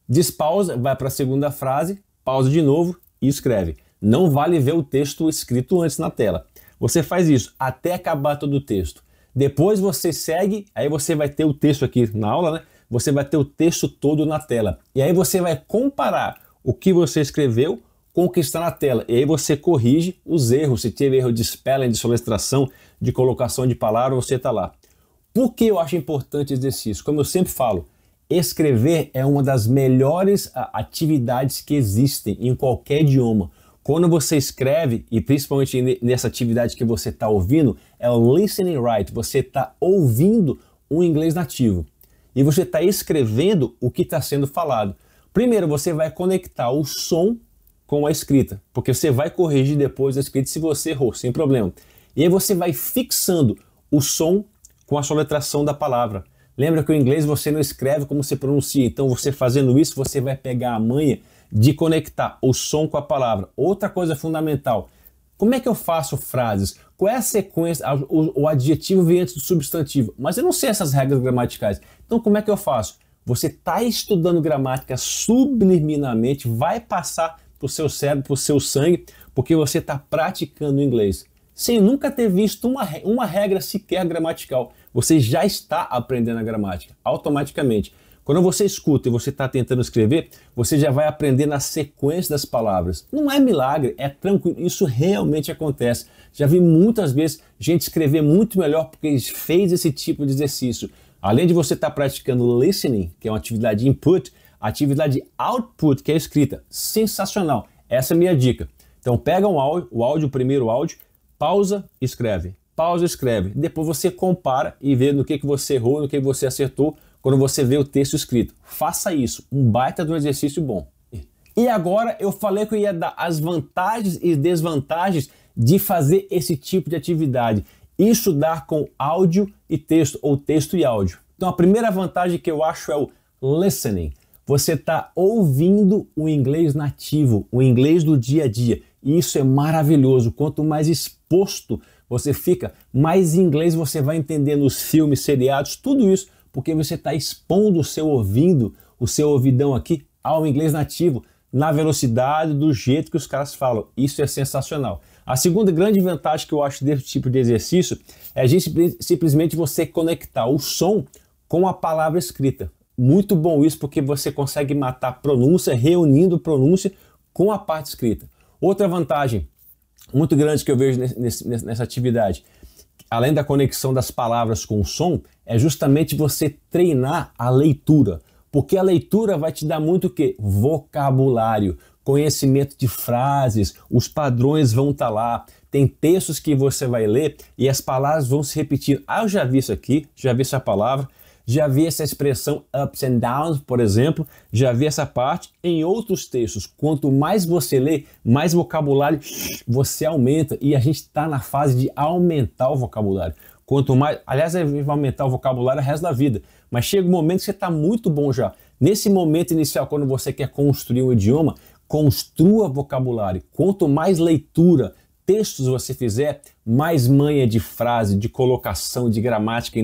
Despausa, vai para a segunda frase, pausa de novo e escreve. Não vale ver o texto escrito antes na tela. Você faz isso até acabar todo o texto. Depois você segue, aí você vai ter o texto aqui na aula, né? Você vai ter o texto todo na tela. E aí você vai comparar o que você escreveu com o que está na tela. E aí você corrige os erros. Se teve erro de spelling, de soletração, de colocação de palavra, você está lá. Por que eu acho importante esse exercício? Como eu sempre falo, escrever é uma das melhores atividades que existem em qualquer idioma. Quando você escreve, e principalmente nessa atividade que você está ouvindo, é o listening right. Você está ouvindo um inglês nativo. E você está escrevendo o que está sendo falado. Primeiro, você vai conectar o som com a escrita, porque você vai corrigir depois a escrita se você errou, sem problema. E aí você vai fixando o som com a soletração da palavra. Lembra que o inglês você não escreve como você pronuncia, então você fazendo isso, você vai pegar a manha de conectar o som com a palavra. Outra coisa fundamental, como é que eu faço frases? Qual é a sequência? O adjetivo vem antes do substantivo, mas eu não sei essas regras gramaticais. Então como é que eu faço? Você está estudando gramática subliminarmente, vai passar para o seu cérebro, para o seu sangue, porque você está praticando inglês. Sem nunca ter visto uma regra sequer gramatical. Você já está aprendendo a gramática, automaticamente. Quando você escuta e você está tentando escrever, você já vai aprender na sequência das palavras. Não é milagre, é tranquilo, isso realmente acontece. Já vi muitas vezes gente escrever muito melhor porque fez esse tipo de exercício. Além de você estar praticando listening, que é uma atividade input, a atividade output, que é escrita. Sensacional, essa é a minha dica. Então pega o áudio, o primeiro áudio, pausa, escreve. Pausa, escreve. Depois você compara e vê no que você errou, no que você acertou, quando você vê o texto escrito. Faça isso, um baita de um exercício bom. E agora eu falei que eu ia dar as vantagens e desvantagens de fazer esse tipo de atividade. Estudar com áudio e texto, ou texto e áudio. Então a primeira vantagem que eu acho é o listening. Você está ouvindo o inglês nativo, o inglês do dia a dia. E isso é maravilhoso. Quanto mais exposto você fica, mais inglês você vai entender nos filmes, seriados, tudo isso, porque você está expondo o seu ouvido, o seu ouvidão aqui, ao inglês nativo, na velocidade, do jeito que os caras falam. Isso é sensacional. A segunda grande vantagem que eu acho desse tipo de exercício é a gente simplesmente você conectar o som com a palavra escrita. Muito bom isso, porque você consegue matar a pronúncia, reunindo pronúncia com a parte escrita. Outra vantagem muito grande que eu vejo nessa atividade além da conexão das palavras com o som, é justamente você treinar a leitura. Porque a leitura vai te dar muito o quê? Vocabulário, conhecimento de frases, os padrões vão estar lá. Tem textos que você vai ler e as palavras vão se repetir. Ah, eu já vi isso aqui, já vi essa palavra, já vi essa expressão ups and downs, por exemplo, já vi essa parte em outros textos. Quanto mais você lê, mais vocabulário você aumenta e a gente está na fase de aumentar o vocabulário. Quanto mais, aliás, vai aumentar o vocabulário o resto da vida, mas chega um momento que você está muito bom já. Nesse momento inicial, quando você quer construir um idioma, construa vocabulário. Quanto mais leitura, textos você fizer, mais manha de frase, de colocação, de gramática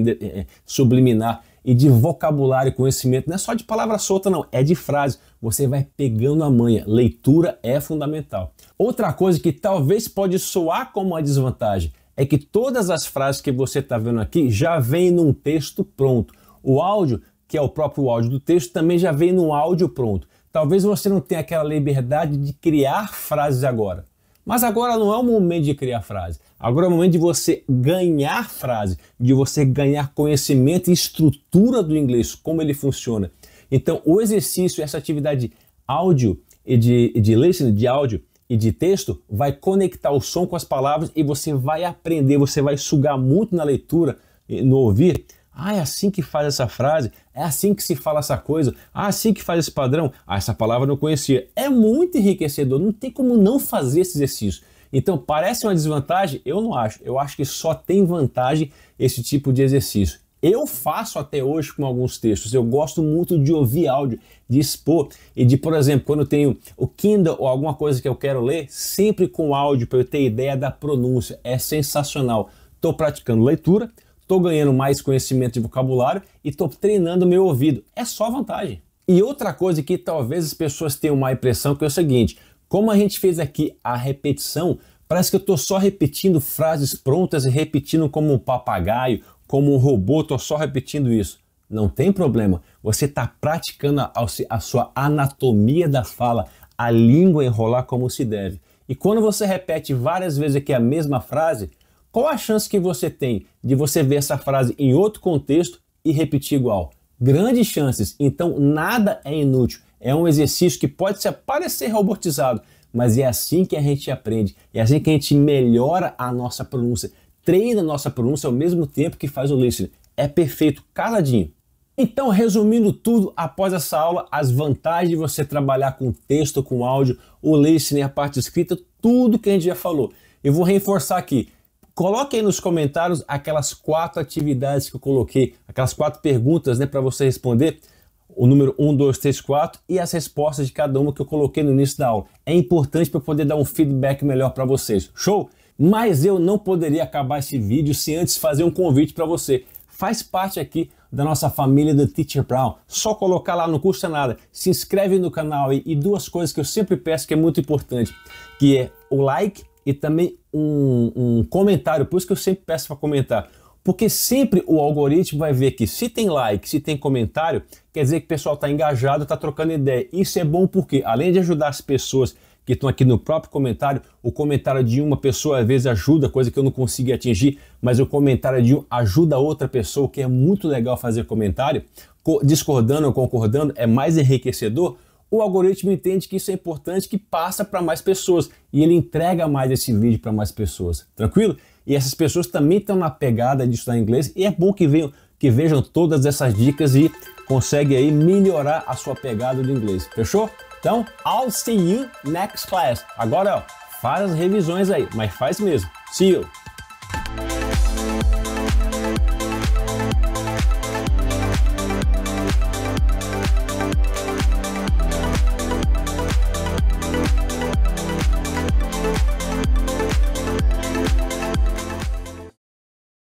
subliminar e de vocabulário, conhecimento. Não é só de palavra solta não, é de frase. Você vai pegando a manha. Leitura é fundamental. Outra coisa que talvez pode soar como uma desvantagem é que todas as frases que você está vendo aqui já vêm num texto pronto. O áudio, que é o próprio áudio do texto, também já vem num áudio pronto. Talvez você não tenha aquela liberdade de criar frases agora. Mas agora não é o momento de criar frase. Agora é o momento de você ganhar frase, de você ganhar conhecimento e estrutura do inglês, como ele funciona. Então, o exercício, essa atividade de áudio e de listening, de áudio e de texto, vai conectar o som com as palavras e você vai aprender, você vai sugar muito na leitura, no ouvir. Ah, é assim que faz essa frase, é assim que se fala essa coisa, ah, é assim que faz esse padrão, ah, essa palavra eu não conhecia. É muito enriquecedor, não tem como não fazer esse exercício. Então, parece uma desvantagem? Eu não acho. Eu acho que só tem vantagem esse tipo de exercício. Eu faço até hoje com alguns textos, eu gosto muito de ouvir áudio, de expor e de, por exemplo, quando eu tenho o Kindle ou alguma coisa que eu quero ler, sempre com áudio para eu ter ideia da pronúncia. É sensacional. Estou praticando leitura, estou ganhando mais conhecimento de vocabulário e estou treinando meu ouvido. É só vantagem. E outra coisa que talvez as pessoas tenham uma impressão que é o seguinte, como a gente fez aqui a repetição, parece que eu estou só repetindo frases prontas e repetindo como um papagaio, como um robô, estou só repetindo isso. Não tem problema, você está praticando a sua anatomia da fala, a língua enrolar como se deve. E quando você repete várias vezes aqui a mesma frase, qual a chance que você tem de você ver essa frase em outro contexto e repetir igual? Grandes chances, então nada é inútil. É um exercício que pode parecer robotizado, mas é assim que a gente aprende, é assim que a gente melhora a nossa pronúncia, treina a nossa pronúncia ao mesmo tempo que faz o listening. É perfeito, caladinho. Então, resumindo tudo, após essa aula, as vantagens de você trabalhar com texto, com áudio, o listening, a parte escrita, tudo que a gente já falou. Eu vou reforçar aqui. Coloque aí nos comentários aquelas 4 atividades que eu coloquei, aquelas 4 perguntas, né, para você responder, o número 1, 2, 3, 4 e as respostas de cada uma que eu coloquei no início da aula. É importante para eu poder dar um feedback melhor para vocês. Show? Mas eu não poderia acabar esse vídeo sem antes fazer um convite para você. Faz parte aqui da nossa família do Teacher Brown. Só colocar lá, não custa nada. Se inscreve no canal aí. E 2 coisas que eu sempre peço que é muito importante, que é o like e também um comentário. Por isso que eu sempre peço para comentar. Porque sempre o algoritmo vai ver que se tem like, se tem comentário, quer dizer que o pessoal está engajado, está trocando ideia. Isso é bom porque, além de ajudar as pessoas que estão aqui no próprio comentário, o comentário de uma pessoa às vezes ajuda, coisa que eu não consegui atingir, mas o comentário de um ajuda outra pessoa, que é muito legal fazer comentário, discordando ou concordando, é mais enriquecedor. O algoritmo entende que isso é importante, que passa para mais pessoas e ele entrega mais esse vídeo para mais pessoas, tranquilo? E essas pessoas também estão na pegada de estudar inglês e é bom que vejam todas essas dicas e conseguem aí melhorar a sua pegada do inglês, fechou? Então, I'll see you next class. Agora, ó, faz as revisões aí, mas faz mesmo. See you!